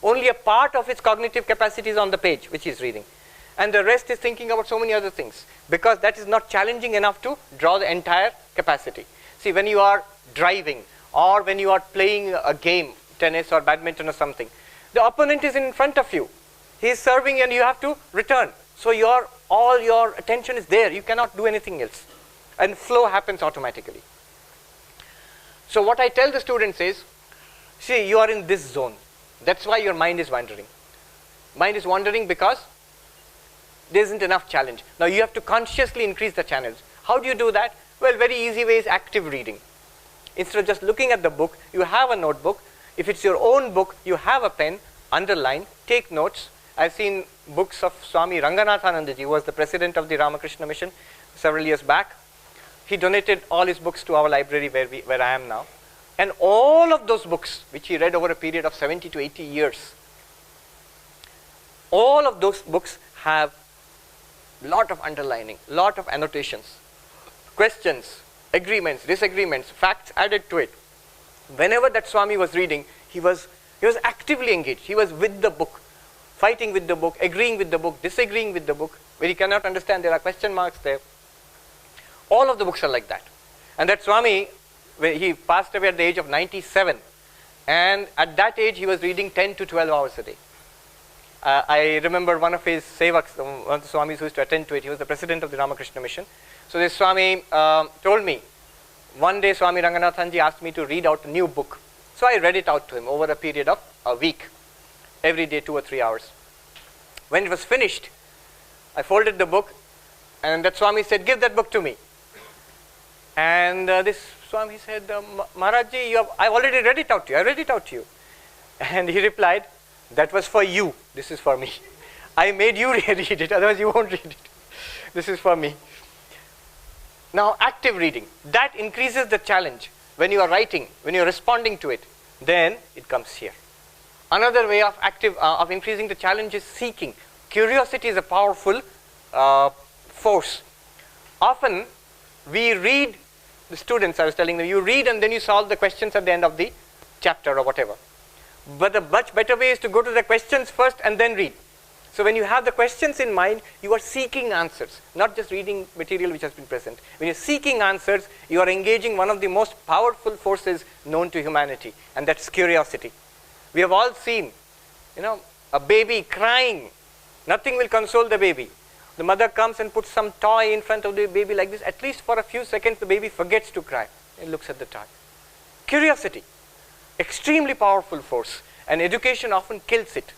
only a part of its cognitive capacity is on the page, which he is reading. And the rest is thinking about so many other things, because that is not challenging enough to draw the entire capacity. See, when you are driving, or when you are playing a game, tennis or badminton or something, the opponent is in front of you. He is serving and you have to return. So all your attention is there. You cannot do anything else. And flow happens automatically. So what I tell the students is, see, you are in this zone. That's why your mind is wandering. Mind is wandering because there isn't enough challenge. Now you have to consciously increase the challenge. How do you do that? Well, very easy way is active reading. Instead of just looking at the book, you have a notebook. If it's your own book, you have a pen, underline, take notes. I've seen books of Swami Ranganathanandaji, who was the president of the Ramakrishna Mission several years back. He donated all his books to our library where I am now. And all of those books, which he read over a period of 70 to 80 years, all of those books have a lot of underlining, lot of annotations, questions, agreements, disagreements, facts added to it. Whenever that Swami was reading, he was actively engaged. He was with the book, fighting with the book, agreeing with the book, disagreeing with the book. Where he cannot understand, there are question marks there. All of the books are like that. And that Swami, he passed away at the age of 97. And at that age, he was reading 10 to 12 hours a day. I remember one of his sevaks, one of the Swamis who used to attend to it. He was the president of the Ramakrishna Mission. So this Swami told me, one day Swami Ranganathanji asked me to read out a new book. So I read it out to him over a period of a week. Every day, 2 or 3 hours. When it was finished, I folded the book, and that Swami said, give that book to me. And this Swami said, Maharajji, I already read it out to you. I read it out to you. And he replied, that was for you. This is for me. I made you read it, otherwise you won't read it. This is for me. Now, active reading. That increases the challenge. When you are writing, when you are responding to it, then it comes here. Another way of increasing the challenge is seeking. Curiosity is a powerful force. Often, we read, the students, I was telling them, you read and then you solve the questions at the end of the chapter or whatever. But the much better way is to go to the questions first and then read. So when you have the questions in mind, you are seeking answers, not just reading material which has been present. When you're seeking answers, you are engaging one of the most powerful forces known to humanity, and that's curiosity. We have all seen, a baby crying. Nothing will console the baby. The mother comes and puts some toy in front of the baby like this. At least for a few seconds, the baby forgets to cry and looks at the toy. Curiosity, extremely powerful force, and education often kills it.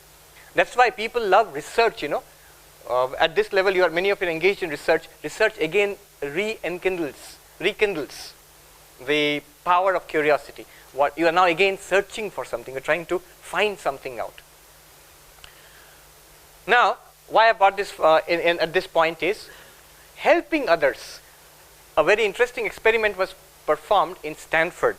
That's why people love research, At this level, many of you are engaged in research. Research again rekindles the power of curiosity. You are now again searching for something. You're trying to find something out. Now, why I brought this at this point is helping others a very interesting experiment was performed in Stanford.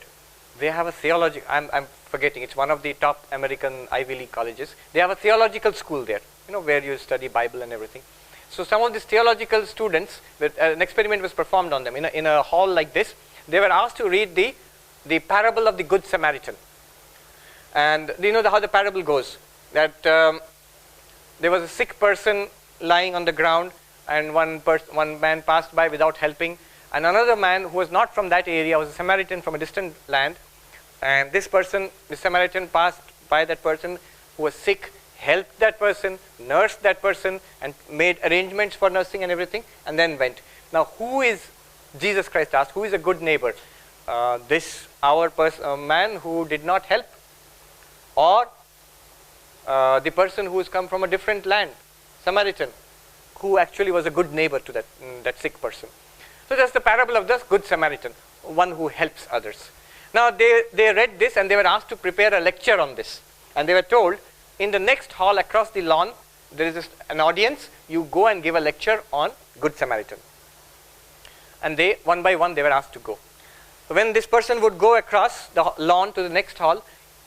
They have a theology, I'm forgetting, it's one of the top American Ivy League colleges. They have a theological school there, where you study Bible and everything. So some of these theological students, an experiment was performed on them in a hall like this. They were asked to read the parable of the Good Samaritan. And do you know how the parable goes? That there was a sick person lying on the ground, and one man passed by without helping, and another man who was not from that area, was a Samaritan from a distant land, and this Samaritan passed by that person who was sick, helped that person, nursed that person, and made arrangements for nursing and everything, and then went. Now, Jesus Christ asked, who is a good neighbor? Our man who did not help, or the person who has come from a different land, Samaritan, who actually was a good neighbor to that sick person. So that's the parable of the Good Samaritan, one who helps others. Now they read this and they were asked to prepare a lecture on this. And they were told, in the next hall across the lawn, there is an audience, you go and give a lecture on Good Samaritan. And they, one by one, they were asked to go. So when this person would go across the lawn to the next hall,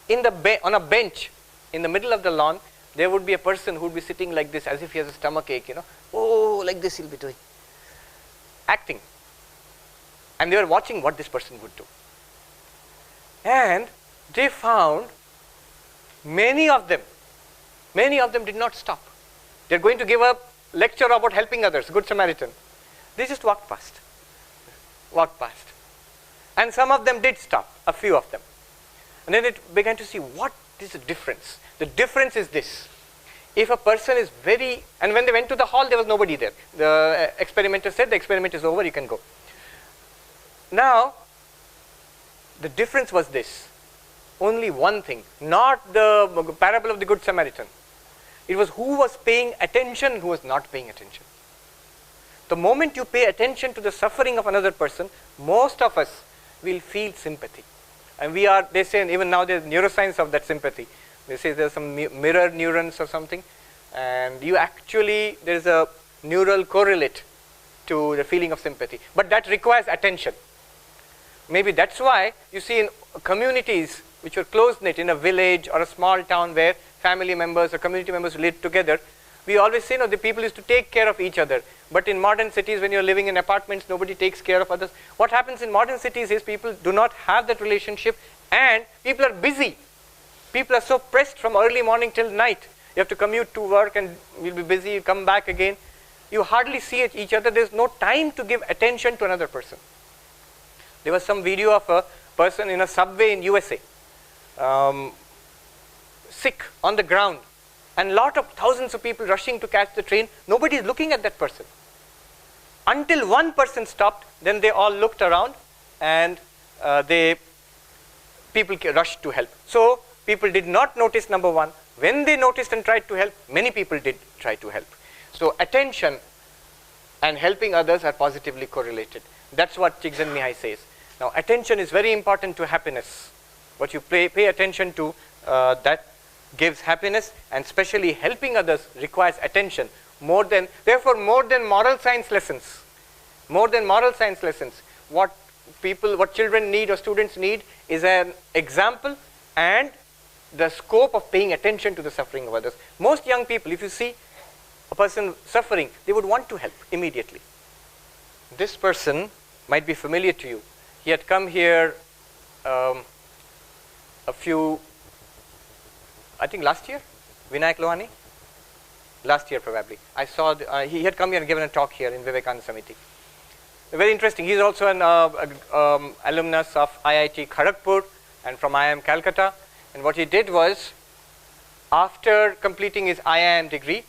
on a bench in the middle of the lawn, there would be a person who would be sitting like this, as if he has a stomach ache, Oh, like this he'll be doing. Acting. And they were watching what this person would do. And they found many of them did not stop. They're going to give a lecture about helping others, Good Samaritan. They just walked past. And some of them did stop, a few of them. And then it began to see, what is the difference? The difference is this. If a person is and when they went to the hall, there was nobody there. The experimenter said, the experiment is over, you can go. Now, the difference was this. Only one thing, not the parable of the Good Samaritan. It was who was paying attention, who was not paying attention. The moment you pay attention to the suffering of another person, most of us will feel sympathy. And they say, even now there's neuroscience of that sympathy. They say there's some mirror neurons or something, and there's a neural correlate to the feeling of sympathy. But that requires attention. Maybe that's why you see in communities which are close-knit, in a village or a small town where family members or community members live together, we always say, the people used to take care of each other. But in modern cities, when you're living in apartments, nobody takes care of others. What happens in modern cities is people do not have that relationship, and people are busy. People are so pressed from early morning till night. You have to commute to work and you'll be busy, you come back again. You hardly see each other. There's no time to give attention to another person. There was some video of a person in a subway in USA, sick on the ground, and thousands of people rushing to catch the train. Nobody is looking at that person. Until one person stopped, then they all looked around, and people rushed to help. So people did not notice, number one. When they noticed and tried to help, many people did try to help. So attention and helping others are positively correlated. That's what Csikszentmihalyi says. Now, attention is very important to happiness. What you pay attention to, that gives happiness, and especially helping others requires attention. Therefore, more than moral science lessons, what children need or students need is an example and the scope of paying attention to the suffering of others. Most young people, if you see a person suffering, they would want to help immediately. This person might be familiar to you. He had come here I think last year, Vinayak Lohani? Last year probably. I saw, he had come here and given a talk here in Vivekananda Samiti. Very interesting. He's also an alumnus of IIT Kharagpur and from IIM Calcutta. And what he did was, after completing his IIM degree,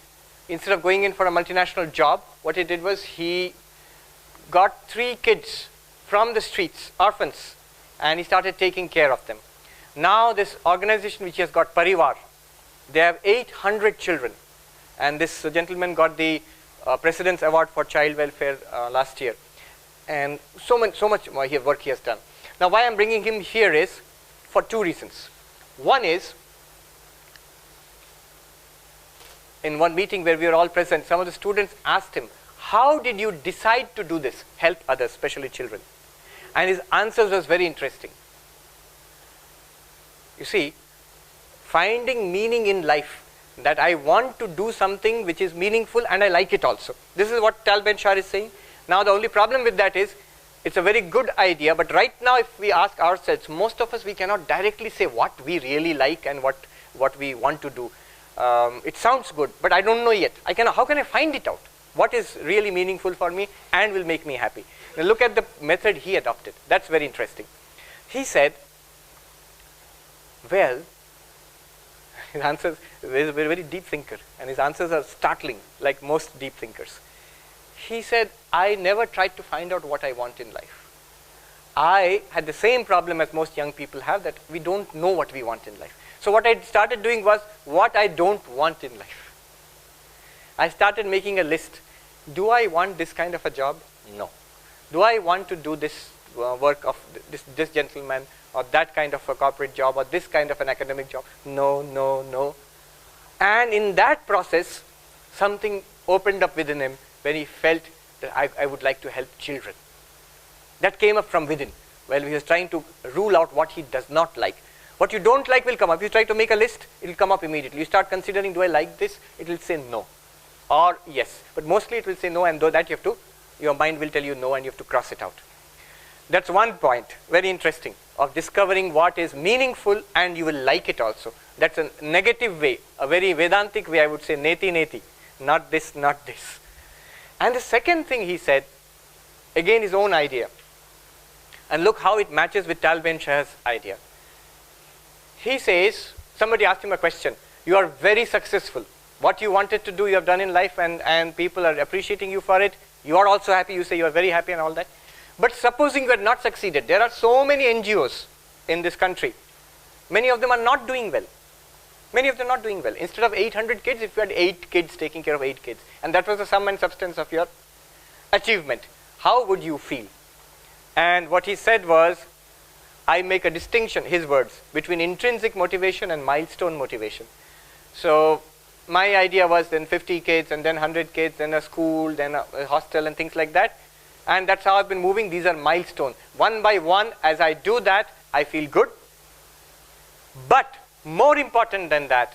instead of going in for a multinational job, what he did was he got 3 kids from the streets, orphans, and he started taking care of them. Now this organization which he has got, Parivar, they have 800 children. And this gentleman got the President's Award for Child Welfare last year. And so much work he has done. Now why I'm bringing him here is for 2 reasons. One is, in one meeting where we were all present, some of the students asked him, how did you decide to do this, help others, especially children? And his answers was very interesting. You see, finding meaning in life, that I want to do something which is meaningful and I like it also. This is what Tal Ben-Shahar is saying. Now the only problem with that is, it's a very good idea, but right now if we ask ourselves, most of us, we cannot directly say what we really like and what we want to do. It sounds good, but I don't know yet. How can I find it out? What is really meaningful for me and will make me happy? Now look at the method he adopted. That's very interesting. He said, well, his answers, he is a very, very deep thinker, and his answers are startling, like most deep thinkers. He said, I never tried to find out what I want in life. I had the same problem as most young people have, that we don't know what we want in life. So what I started doing was what I don't want in life. I started making a list. Do I want this kind of a job? No. Do I want to do this work of this gentleman, or that kind of a corporate job, or this kind of an academic job? No, no, no. And in that process, something opened up within him when he felt that I would like to help children. That came up from within, while he was trying to rule out what he does not like. What you don't like will come up. If you try to make a list, it will come up immediately. You start considering, do I like this? It will say no or yes. But mostly it will say no, and though that your mind will tell you no, and you have to cross it out. That's one point, very interesting, of discovering what is meaningful and you will like it also. That's a negative way, a very Vedantic way, I would say, neti neti, not this, not this. And the second thing he said, again his own idea, and look how it matches with Tal Ben-Shahar's idea. He says, somebody asked him a question, you are very successful. What you wanted to do, you have done in life, and people are appreciating you for it. You are also happy, you say you are very happy and all that. But supposing you had not succeeded, there are so many NGOs in this country. Many of them are not doing well. Many of them are not doing well. Instead of 800 kids, if you had 8 kids taking care of 8 kids, and that was the sum and substance of your achievement, how would you feel? And what he said was, I make a distinction, his words, between intrinsic motivation and milestone motivation. So my idea was then 50 kids, and then 100 kids, then a school, then a hostel and things like that. And that's how I've been moving. These are milestones. One by one, as I do that, I feel good. But more important than that,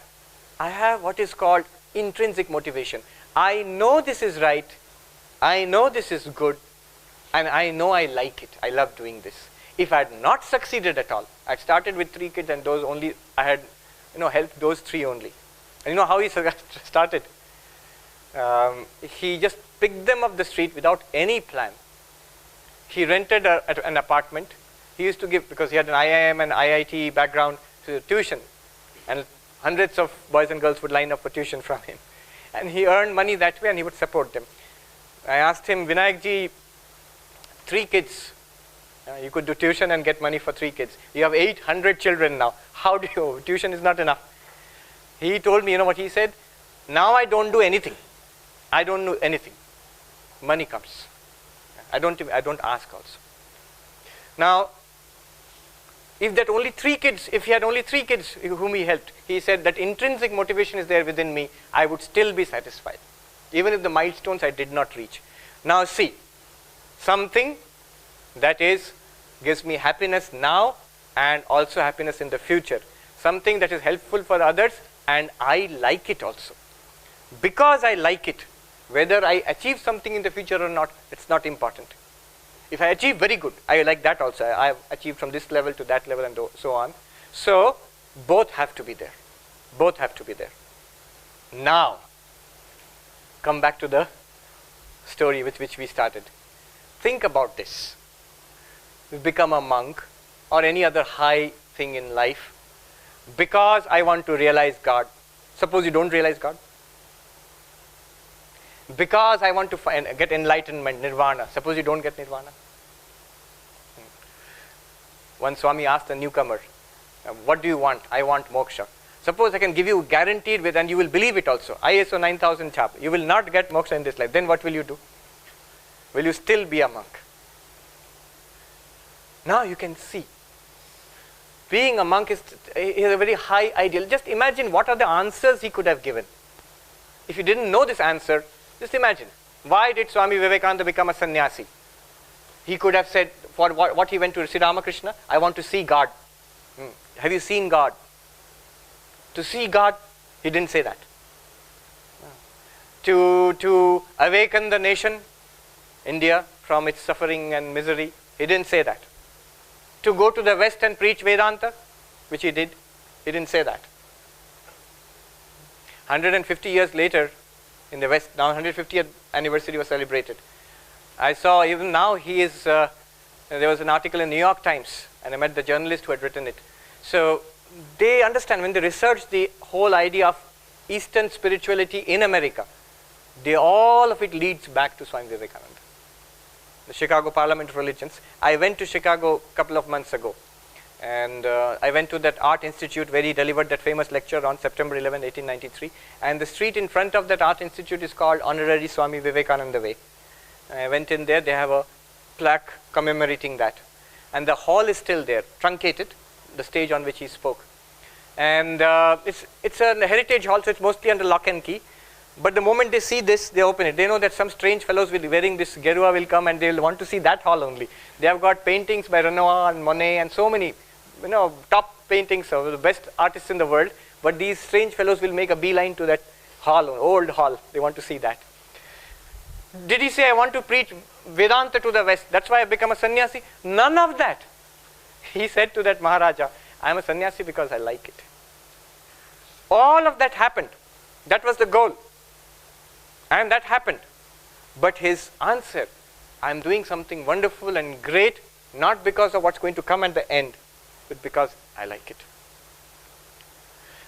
I have what is called intrinsic motivation. I know this is right, I know this is good, and I know I like it. I love doing this. If I had not succeeded at all, I started with 3 kids, and those only, I had helped those 3 only. And you know how he started? He just picked them up the street without any plan. He rented an apartment. He used to give, because he had an IIM and IIT background, to tuition. And hundreds of boys and girls would line up for tuition from him. And he earned money that way, and he would support them. I asked him, Vinayakji, 3 kids. You could do tuition and get money for 3 kids. You have 800 children now. How do you, tuition is not enough. He told me, you know what he said? Now I don't do anything. I don't do anything. Money comes. I don't ask also. Now, if he had only 3 kids whom he helped, he said that intrinsic motivation is there within me, I would still be satisfied, even if the milestones I did not reach. Now see, something that gives me happiness now and also happiness in the future. Something that is helpful for others, and I like it also. Because I like it, whether I achieve something in the future or not, it's not important. If I achieve, very good. I like that also. I have achieved from this level to that level and so on. So both have to be there. Both have to be there. Now, come back to the story with which we started. Think about this. You become a monk or any other high thing in life because I want to realize God. Suppose you don't realize God. Because I want to get enlightenment, nirvana. Suppose you don't get nirvana. One Swami asked a newcomer, what do you want? I want moksha. Suppose I can give you guaranteed with, and you will believe it also, ISO 9000 chap, you will not get moksha in this life. Then what will you do? Will you still be a monk? Now you can see. Being a monk is a very high ideal. Just imagine what are the answers he could have given. If you didn't know this answer, just imagine Why did Swami Vivekananda become a sannyasi? He could have said, for what he went to Sri Ramakrishna, I want to see God. Have you seen God? To see God, he didn't say that. To awaken the nation, India, from its suffering and misery, he didn't say that. To go to the West and preach Vedanta, which he did, he didn't say that. 150 years later, in the West, now 150th anniversary was celebrated. I saw even now he is, there was an article in New York Times, and I met the journalist who had written it. So they understand, when they research the whole idea of Eastern spirituality in America, all of it leads back to Swami Vivekananda. The Chicago Parliament of Religions. I went to Chicago a couple of months ago, and I went to that art institute where he delivered that famous lecture on September 11, 1893, and the street in front of that art institute is called Honorary Swami Vivekananda Way. I went in there, they have a plaque commemorating that, and the hall is still there, truncated, the stage on which he spoke. And it's a heritage hall, so it's mostly under lock and key. But the moment they see this, they open it. They know that some strange fellows wearing this gerua will come, and they'll want to see that hall only. They have got paintings by Renoir and Monet and so many, top paintings of the best artists in the world. But these strange fellows will make a beeline to that hall, old hall. They want to see that. Did he say, I want to preach Vedanta to the West, that's why I become a sannyasi? None of that. He said to that Maharaja, I am a sannyasi because I like it. All of that happened. That was the goal. And that happened. But his answer, I am doing something wonderful and great, not because of what's going to come at the end, but because I like it.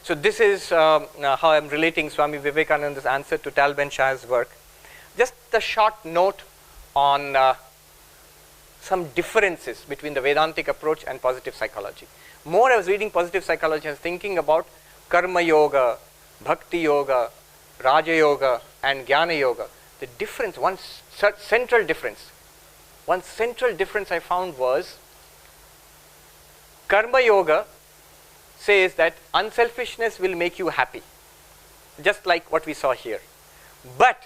So this is how I am relating Swami Vivekananda's answer to Tal Ben-Shah's work. Just a short note on some differences between the Vedantic approach and positive psychology. More I was reading positive psychology, I was thinking about Karma Yoga, Bhakti Yoga, Raja Yoga and Jnana Yoga. The difference, one central difference I found was Karma Yoga says that unselfishness will make you happy, just like what we saw here. But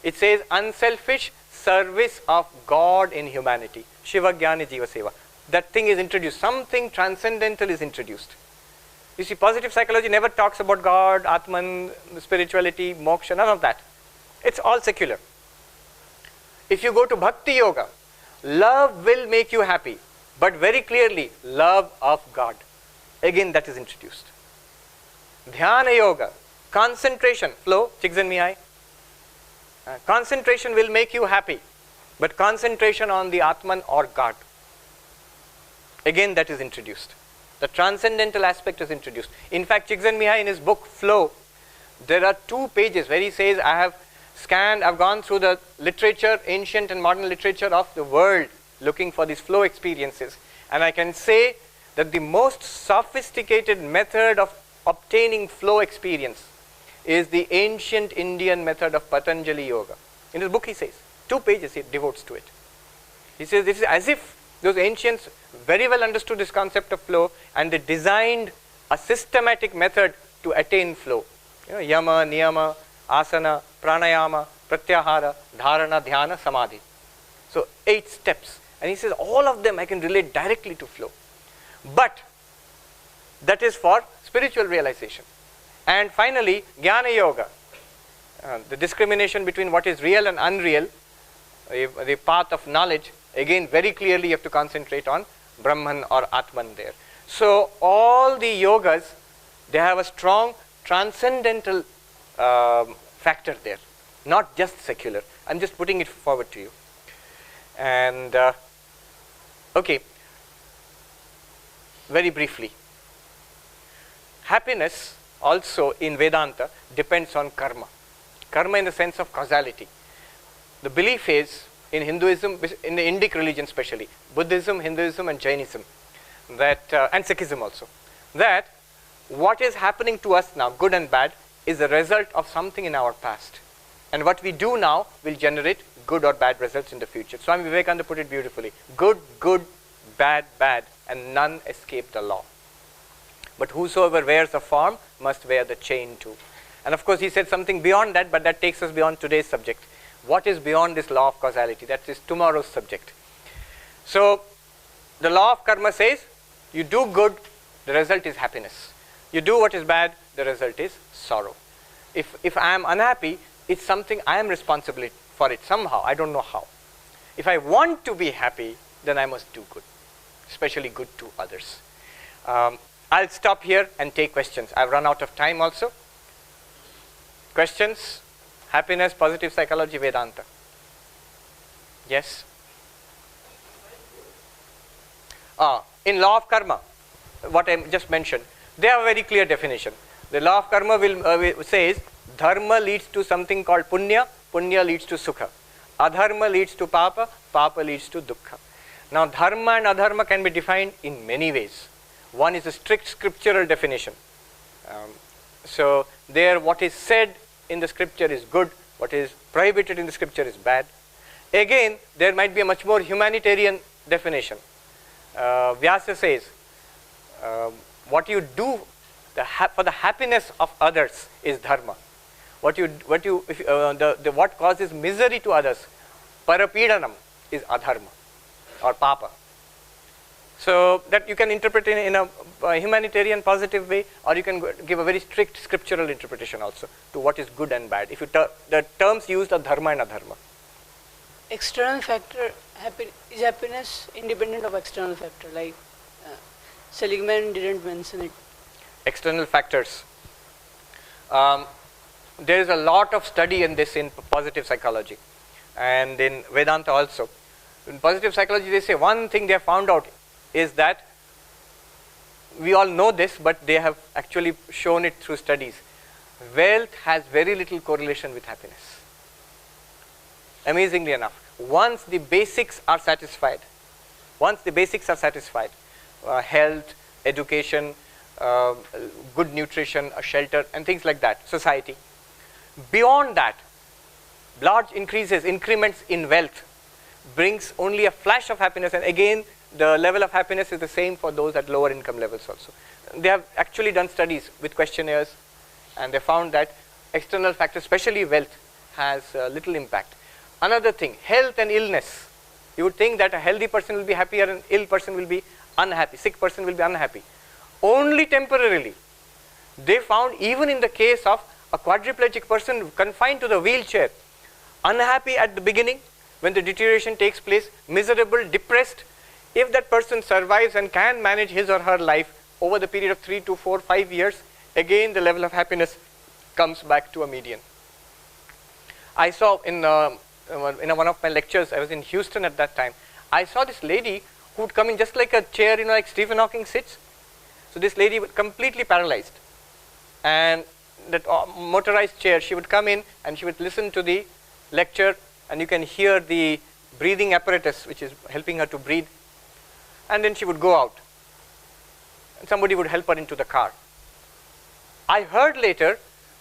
it says unselfish service of God in humanity. Shiva Jnana Jiva Seva. That thing is introduced. Something transcendental is introduced. You see, positive psychology never talks about God, Atman, spirituality, moksha, none of that. It's all secular. If you go to Bhakti Yoga, love will make you happy, but very clearly, love of God. Again, that is introduced. Dhyana Yoga, concentration, flow, Chigzanmiyai. Concentration will make you happy, but concentration on the Atman or God. Again, that is introduced. The transcendental aspect is introduced. In fact, Chigzanmiyai in his book, Flow, there are 2 pages where he says, I have scanned, I've gone through the literature, ancient and modern literature of the world, looking for these flow experiences. And I can say that the most sophisticated method of obtaining flow experience is the ancient Indian method of Patanjali Yoga. In his book he says, 2 pages he devotes to it. He says this is as if those ancients very well understood this concept of flow, and they designed a systematic method to attain flow. Yama, Niyama, Asana, Pranayama, Pratyahara, Dharana, Dhyana, Samadhi. So 8 steps. And he says all of them I can relate directly to flow. But that is for spiritual realization. And finally, Jnana Yoga, the discrimination between what is real and unreal, the path of knowledge. Again, very clearly you have to concentrate on Brahman or Atman there. So all the yogas, they have a strong transcendental factor there, not just secular. I'm just putting it forward to you. And okay, very briefly, happiness also in Vedanta depends on karma. Karma in the sense of causality. The belief is in Hinduism, in the Indic religion especially, Buddhism, Hinduism and Jainism, that, and Sikhism also, that what is happening to us now, good and bad, is a result of something in our past. And what we do now will generate good or bad results in the future. Swami Vivekananda put it beautifully. Good, good, bad, bad, and none escape the law. But whosoever wears a form must wear the chain too. And of course he said something beyond that, but that takes us beyond today's subject. What is beyond this law of causality? That is tomorrow's subject. So the law of karma says, you do good, the result is happiness. You do what is bad, the result is sorrow. If I am unhappy, it's something I am responsible for it somehow. I don't know how. If I want to be happy, then I must do good, especially good to others. I'll stop here and take questions. I've run out of time also. Questions? Happiness, positive psychology, Vedanta. Yes? In law of karma, what I just mentioned, they have a very clear definition. The law of karma says dharma leads to something called punya, punya leads to sukha. Adharma leads to papa, papa leads to dukkha. Now dharma and adharma can be defined in many ways. One is a strict scriptural definition. So there what is said in the scripture is good, what is prohibited in the scripture is bad. Again, there might be a much more humanitarian definition. Vyasa says, what you do for the happiness of others is dharma. What causes misery to others, parapidanam, is adharma or papa. So that you can interpret in a humanitarian positive way, or you can give a very strict scriptural interpretation also to what is good and bad. If you the terms used are dharma and adharma. External factor, is happiness independent of external factor? Like Seligman didn't mention it. External factors. There is a lot of study in this in positive psychology and in Vedanta also. In positive psychology, they say one thing they have found out is that we all know this, but they have actually shown it through studies. Wealth has very little correlation with happiness. Amazingly enough, once the basics are satisfied, health, education, good nutrition, a shelter, and things like that, society. Beyond that, large increments in wealth brings only a flash of happiness, and again, the level of happiness is the same for those at lower income levels also. They have actually done studies with questionnaires, and they found that external factors, especially wealth, has little impact. Another thing, health and illness. You would think that a healthy person will be happier and ill person will be unhappy, sick person will be unhappy. Only temporarily. They found even in the case of a quadriplegic person confined to the wheelchair, unhappy at the beginning, when the deterioration takes place, miserable, depressed, if that person survives and can manage his or her life over the period of 3 to 4, 5 years, again the level of happiness comes back to a median. I saw in one of my lectures, I was in Houston at that time, I saw this lady who would come in just like a chair, like Stephen Hawking sits. So this lady was completely paralyzed, and that motorized chair, she would come in and she would listen to the lecture, and you can hear the breathing apparatus which is helping her to breathe, and then she would go out and somebody would help her into the car. I heard later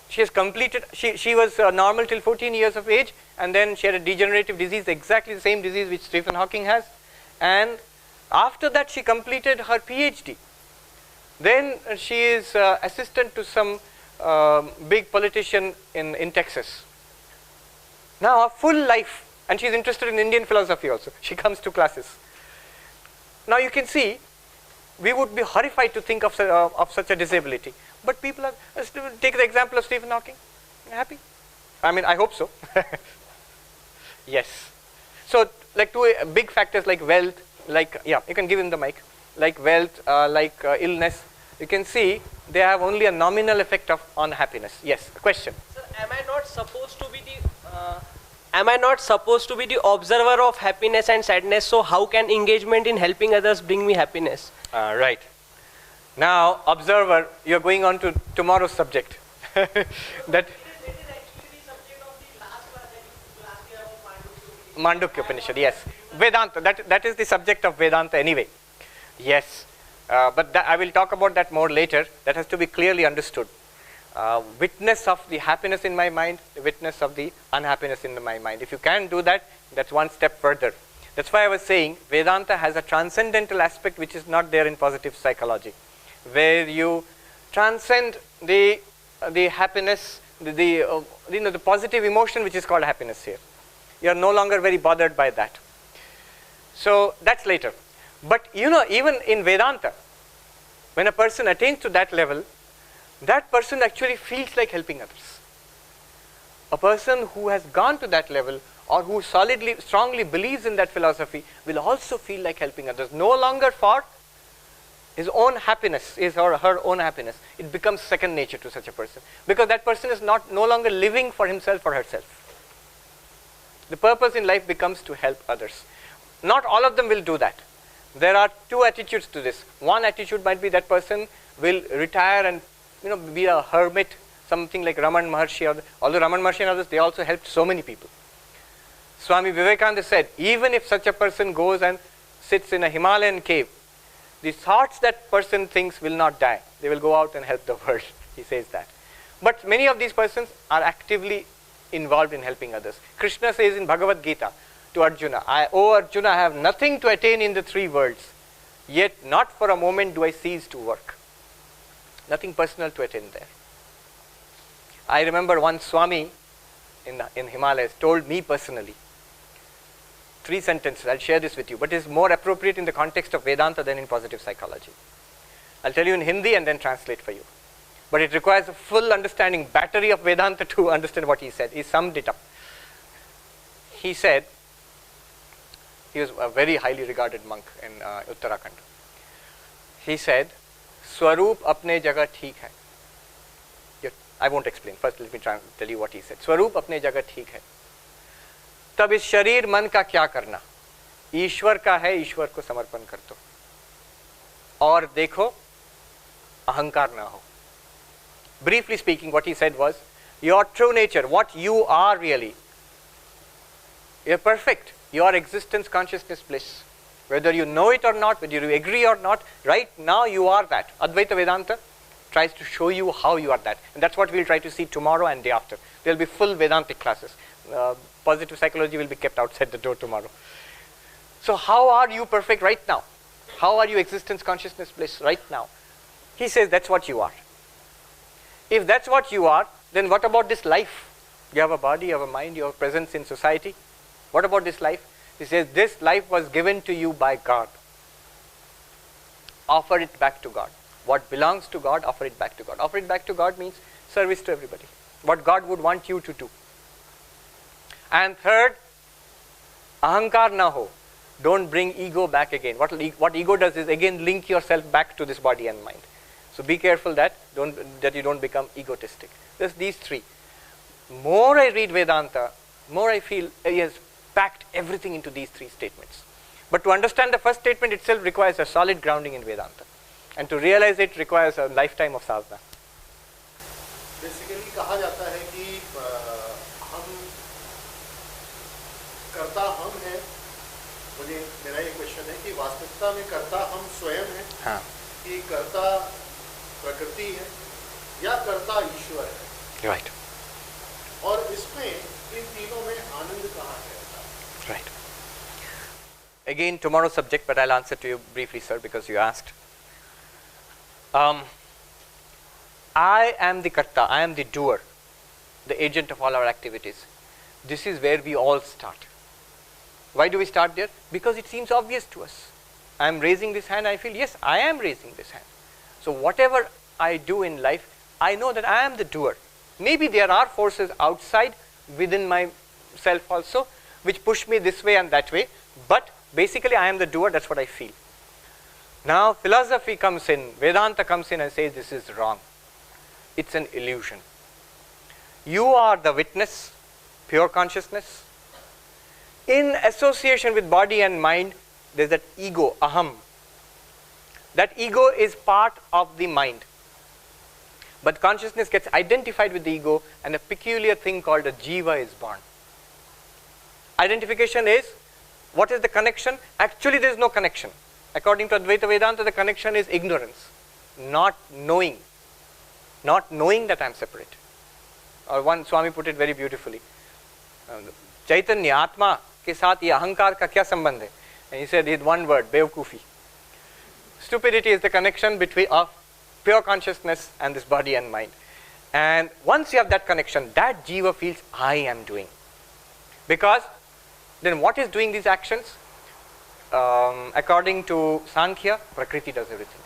she has completed, she was normal till 14 years of age, and then she had a degenerative disease, exactly the same disease which Stephen Hawking has, and after that she completed her PhD. Then she is assistant to some big politician in Texas. Now a full life, and she is interested in Indian philosophy also. She comes to classes. Now you can see, we would be horrified to think of such a disability. But people are, take the example of Stephen Hawking, happy? I mean, I hope so. Yes. So like two big factors like wealth, like, yeah, you can give him the mic, like wealth, illness, you can see they have only a nominal effect on happiness. Yes, question. Sir, am I not supposed to be the observer of happiness and sadness? So how can engagement in helping others bring me happiness? Right. Now, observer, you are going on to tomorrow's subject. That it is actually the subject of the last class that you last year of Mandukya Upanishad, yes. Vedanta, that is the subject of Vedanta anyway. Yes. But I will talk about that more later. That has to be clearly understood. Witness of the happiness in my mind, the witness of the unhappiness in my mind. If you can do that, that's one step further. That's why I was saying Vedanta has a transcendental aspect which is not there in positive psychology, where you transcend the happiness, the positive emotion which is called happiness here. You are no longer very bothered by that. So that's later. But you know, even in Vedanta, when a person attains to that level, that person actually feels like helping others. A person who has gone to that level or who strongly believes in that philosophy will also feel like helping others, no longer for his own happiness, his or her own happiness. It becomes second nature to such a person, because that person is no longer living for himself or herself. The purpose in life becomes to help others. Not all of them will do that. There are two attitudes to this. One attitude might be that person will retire and be a hermit, something like Ramana Maharshi. Although Ramana Maharshi and others, they also helped so many people. Swami Vivekananda said, even if such a person goes and sits in a Himalayan cave, the thoughts that person thinks will not die. They will go out and help the world. He says that. But many of these persons are actively involved in helping others. Krishna says in Bhagavad Gita to Arjuna, O Arjuna, I have nothing to attain in the three worlds, yet not for a moment do I cease to work. Nothing personal to attain there. I remember one Swami in Himalayas told me personally, 3 sentences, I'll share this with you, but it's more appropriate in the context of Vedanta than in positive psychology. I'll tell you in Hindi and then translate for you. But it requires a full understanding, battery of Vedanta to understand what he said. He summed it up. He said, he was a very highly regarded monk in Uttarakhand. He said, Swarup apne jagah theek hai. I won't explain. First let me try and tell you what he said. Swarup apne jagah theek hai. तब इस शरीर मन का क्या करना, ईश्वर का है, ईश्वर को समर्पण कर दो और देखो अहंकार ना हो. Briefly speaking, what he said was, your true nature, what you are really, you're perfect. Your existence, consciousness, bliss. Whether you know it or not, whether you agree or not, right now you are that. Advaita Vedanta tries to show you how you are that. And that's what we'll try to see tomorrow and day after. There'll be full Vedantic classes. Positive psychology will be kept outside the door tomorrow. So how are you perfect right now? How are you existence, consciousness, bliss right now? He says that's what you are. If that's what you are, then what about this life? You have a body, you have a mind, you have a presence in society. What about this life? He says this life was given to you by God. Offer it back to God. What belongs to God, offer it back to God. Offer it back to God means service to everybody. What God would want you to do. And third, ahankar na ho. Don't bring ego back again. What ego does is again link yourself back to this body and mind. So be careful that you don't become egotistic. There's these 3. More I read Vedanta, more I feel he has packed everything into these 3 statements. But to understand the first statement itself requires a solid grounding in Vedanta. And to realize it requires a lifetime of sadhana. Basically कहा जाता है कि हम कर्ता हम हैं. मुझे मेरा ये क्वेश्चन है कि वास्तविकता में कर्ता हम स्वयं हैं. हाँ. कि कर्ता प्रकृति है या कर्ता ईश्वर है. Right. और इसमें इन तीनों में आनंद कहाँ है? Right. Again, tomorrow's subject, but I'll answer to you briefly, sir, because you asked. I am the karta, I am the doer, the agent of all our activities. This is where we all start. Why do we start there? Because it seems obvious to us. I am raising this hand, I feel, yes, I am raising this hand. So whatever I do in life, I know that I am the doer. Maybe there are forces outside, within myself also, which push me this way and that way, but basically I am the doer, that's what I feel. Now philosophy comes in, Vedanta comes in and says this is wrong. It's an illusion. You are the witness, pure consciousness. In association with body and mind, there's that ego, aham. That ego is part of the mind. But consciousness gets identified with the ego and a peculiar thing called a jiva is born. Identification is, what is the connection? Actually there is no connection. According to Advaita Vedanta, the connection is ignorance, not knowing. Not knowing that I am separate. Or one Swami put it very beautifully. Chaitanya, Atma के साथ ये अहंकार का क्या संबंध है? And he said with one word, बेवकूफी. Stupidity is the connection between of pure consciousness and this body and mind. And once you have that connection, that jiva feels I am doing. Because then what is doing these actions? According to Sankhya, Prakriti does everything.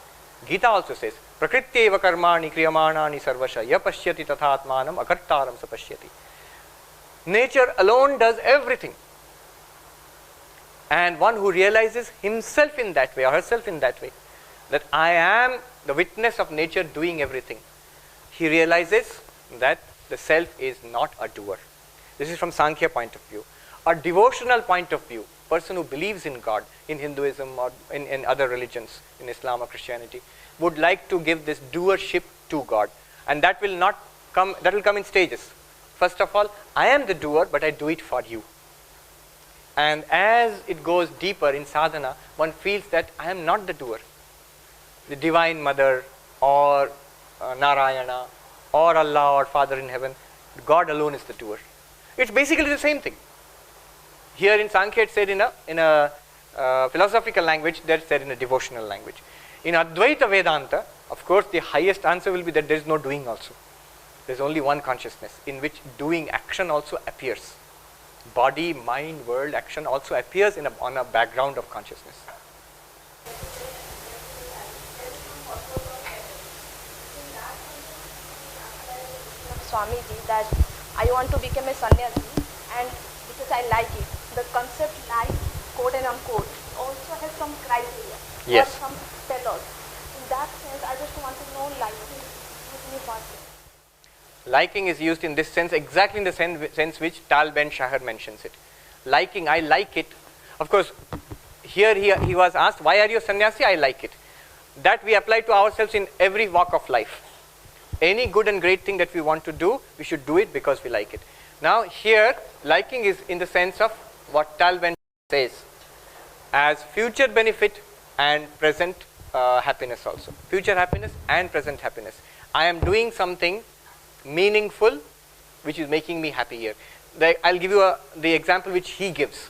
Gita also says, Prakrityeva karmani kriyamanani sarvasha ya pashyati tathatmanam akartaram sapashyati. Nature alone does everything. And one who realizes himself in that way or herself in that way, that I am the witness of nature doing everything, he realizes that the self is not a doer. This is from Sankhya point of view. A devotional point of view, person who believes in God, in Hinduism or in other religions, in Islam or Christianity, would like to give this doership to God. And that will not come, that will come in stages. First of all, I am the doer, but I do it for you. And as it goes deeper in sadhana, one feels that I am not the doer. The Divine Mother or Narayana or Allah or Father in heaven, God alone is the doer. It's basically the same thing. Here in Sankhya it's said in a philosophical language, that's said in a devotional language. In Advaita Vedanta, of course, the highest answer will be that there is no doing also. There is only one consciousness in which doing, action also appears. Body, mind, world, action also appears on a background of consciousness. Swamiji, that I want to become a sannyasi, and because I like it, the concept like, quote and unquote, also has some criteria. Yes. Or some telos. In that sense, I just want to know liking is important. Liking is used in this sense, exactly in the sense which Tal Ben Shahar mentions it. Liking, I like it. Of course, here he was asked, why are you a sannyasi? I like it. That we apply to ourselves in every walk of life. Any good and great thing that we want to do, we should do it because we like it. Now here, liking is in the sense of what Tal Ben says, as future benefit and present happiness also. Future happiness and present happiness. I am doing something meaningful which is making me happy here. I'll give you the example which he gives.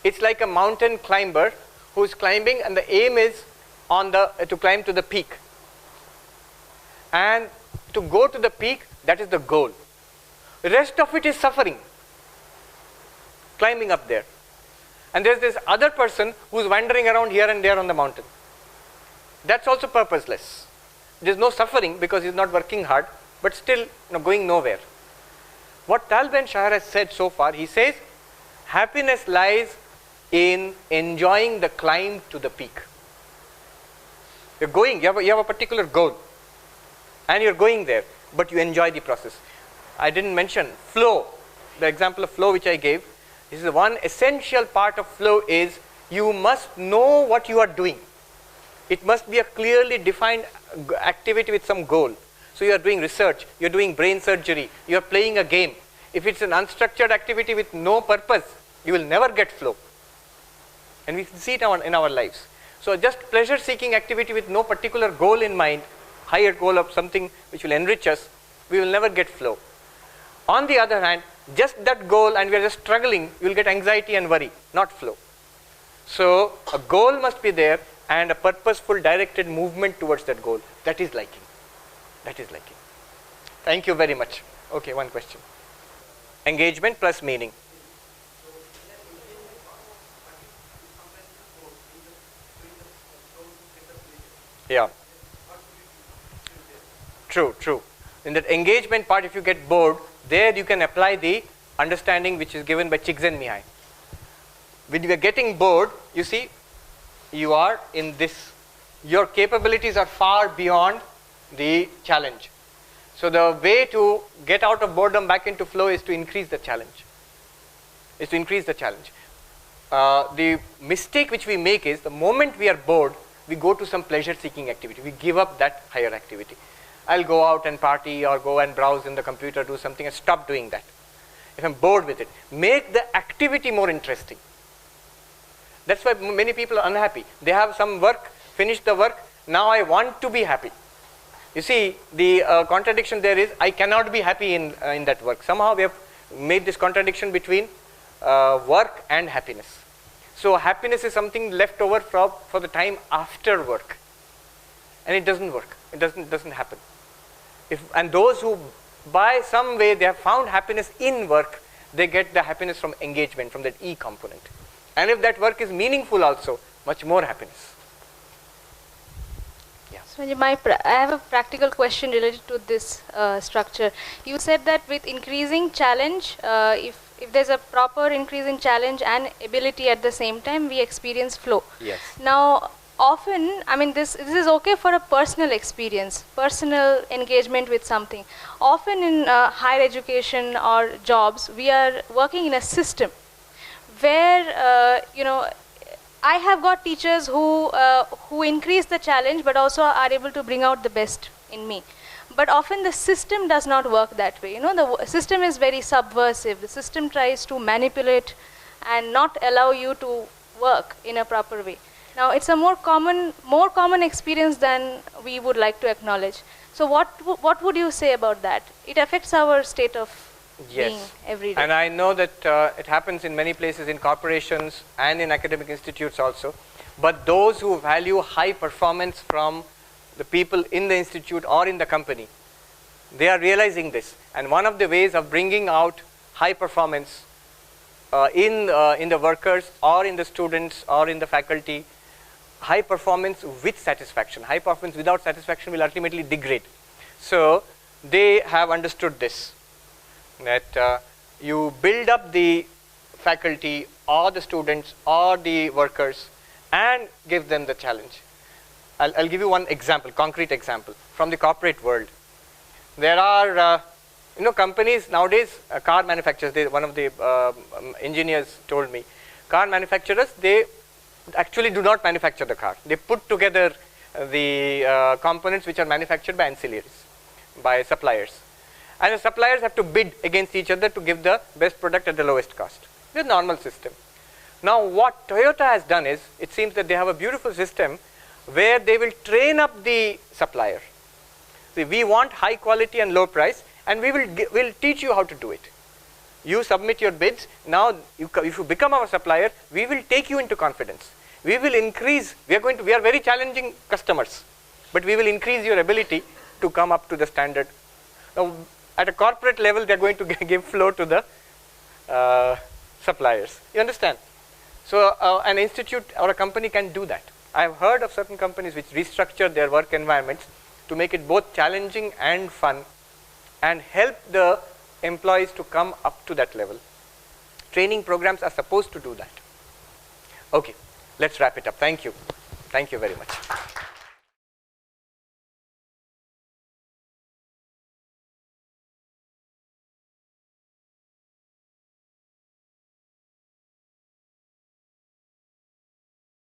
It's like a mountain climber who is climbing, and the aim is to climb to the peak. And to go to the peak, that is the goal. The rest of it is suffering, climbing up there. And there's this other person who's wandering around here and there on the mountain. That's also purposeless. There's no suffering because he's not working hard, but still going nowhere. What Tal Ben Shahar has said so far, he says, happiness lies in enjoying the climb to the peak. You're going, you have a particular goal, and you're going there, but you enjoy the process. I didn't mention flow. The example of flow which I gave, this is one essential part of flow is you must know what you are doing. It must be a clearly defined activity with some goal. So you are doing research, you are doing brain surgery, you are playing a game. If it's an unstructured activity with no purpose, you will never get flow. And we see it in our lives. So just pleasure seeking activity with no particular goal in mind, higher goal of something which will enrich us, we will never get flow. On the other hand, just that goal and we are just struggling, you will get anxiety and worry, not flow. So a goal must be there and a purposeful directed movement towards that goal. That is liking. That is liking. Thank you very much. Okay, one question. Engagement plus meaning. Yeah. True. In that engagement part, if you get bored, there you can apply the understanding which is given by Csikszentmihalyi. When you are getting bored, you see, you are in this, your capabilities are far beyond the challenge. So the way to get out of boredom back into flow is to increase the challenge. The mistake which we make is the moment we are bored, we go to some pleasure seeking activity. We give up that higher activity. I'll go out and party or go and browse in the computer, do something, and stop doing that. If I'm bored with it, make the activity more interesting. That's why many people are unhappy. They have some work, finish the work, now I want to be happy. You see, the contradiction there is, I cannot be happy in that work. Somehow we have made this contradiction between work and happiness. So happiness is something left over for the time after work. And it doesn't work. It doesn't happen. And those who by some way they have found happiness in work, they get the happiness from engagement, from that E component. And if that work is meaningful also, much more happiness. So I have a practical question related to this structure. You said that with increasing challenge, if there's a proper increase in challenge and ability at the same time, we experience flow. Yes. Now, often, I mean, this is okay for a personal experience, personal engagement with something. Often in higher education or jobs, we are working in a system where, you know, I have got teachers who increase the challenge but also are able to bring out the best in me. But often the system does not work that way. You know, the system is very subversive. The system tries to manipulate and not allow you to work in a proper way. Now, it's a more common experience than we would like to acknowledge. So what would you say about that? It affects our state of being every day. And I know that it happens in many places, in corporations and in academic institutes also. But those who value high performance from the people in the institute or in the company, they are realizing this. And one of the ways of bringing out high performance in the workers or in the students or in the faculty, high performance with satisfaction. High performance without satisfaction will ultimately degrade. So they have understood this, that you build up the faculty or the students or the workers and give them the challenge. I'll give you one example, concrete example from the corporate world. There are companies nowadays, car manufacturers, one of the engineers told me, car manufacturers, they actually do not manufacture the car. They put together the components which are manufactured by ancillaries, by suppliers. And the suppliers have to bid against each other to give the best product at the lowest cost. It's a normal system. Now what Toyota has done is, it seems that they have a beautiful system where they will train up the supplier. See, we want high quality and low price, and we'll teach you how to do it. You submit your bids. Now, if you become our supplier, we will take you into confidence. We will increase. We are very challenging customers, but we will increase your ability to come up to the standard. Now, at a corporate level, they are going to give flow to the suppliers. You understand? So, an institute or a company can do that. I have heard of certain companies which restructure their work environments to make it both challenging and fun and help the employees to come up to that level. Training programs are supposed to do that. Okay, let's wrap it up. Thank you. Thank you very much.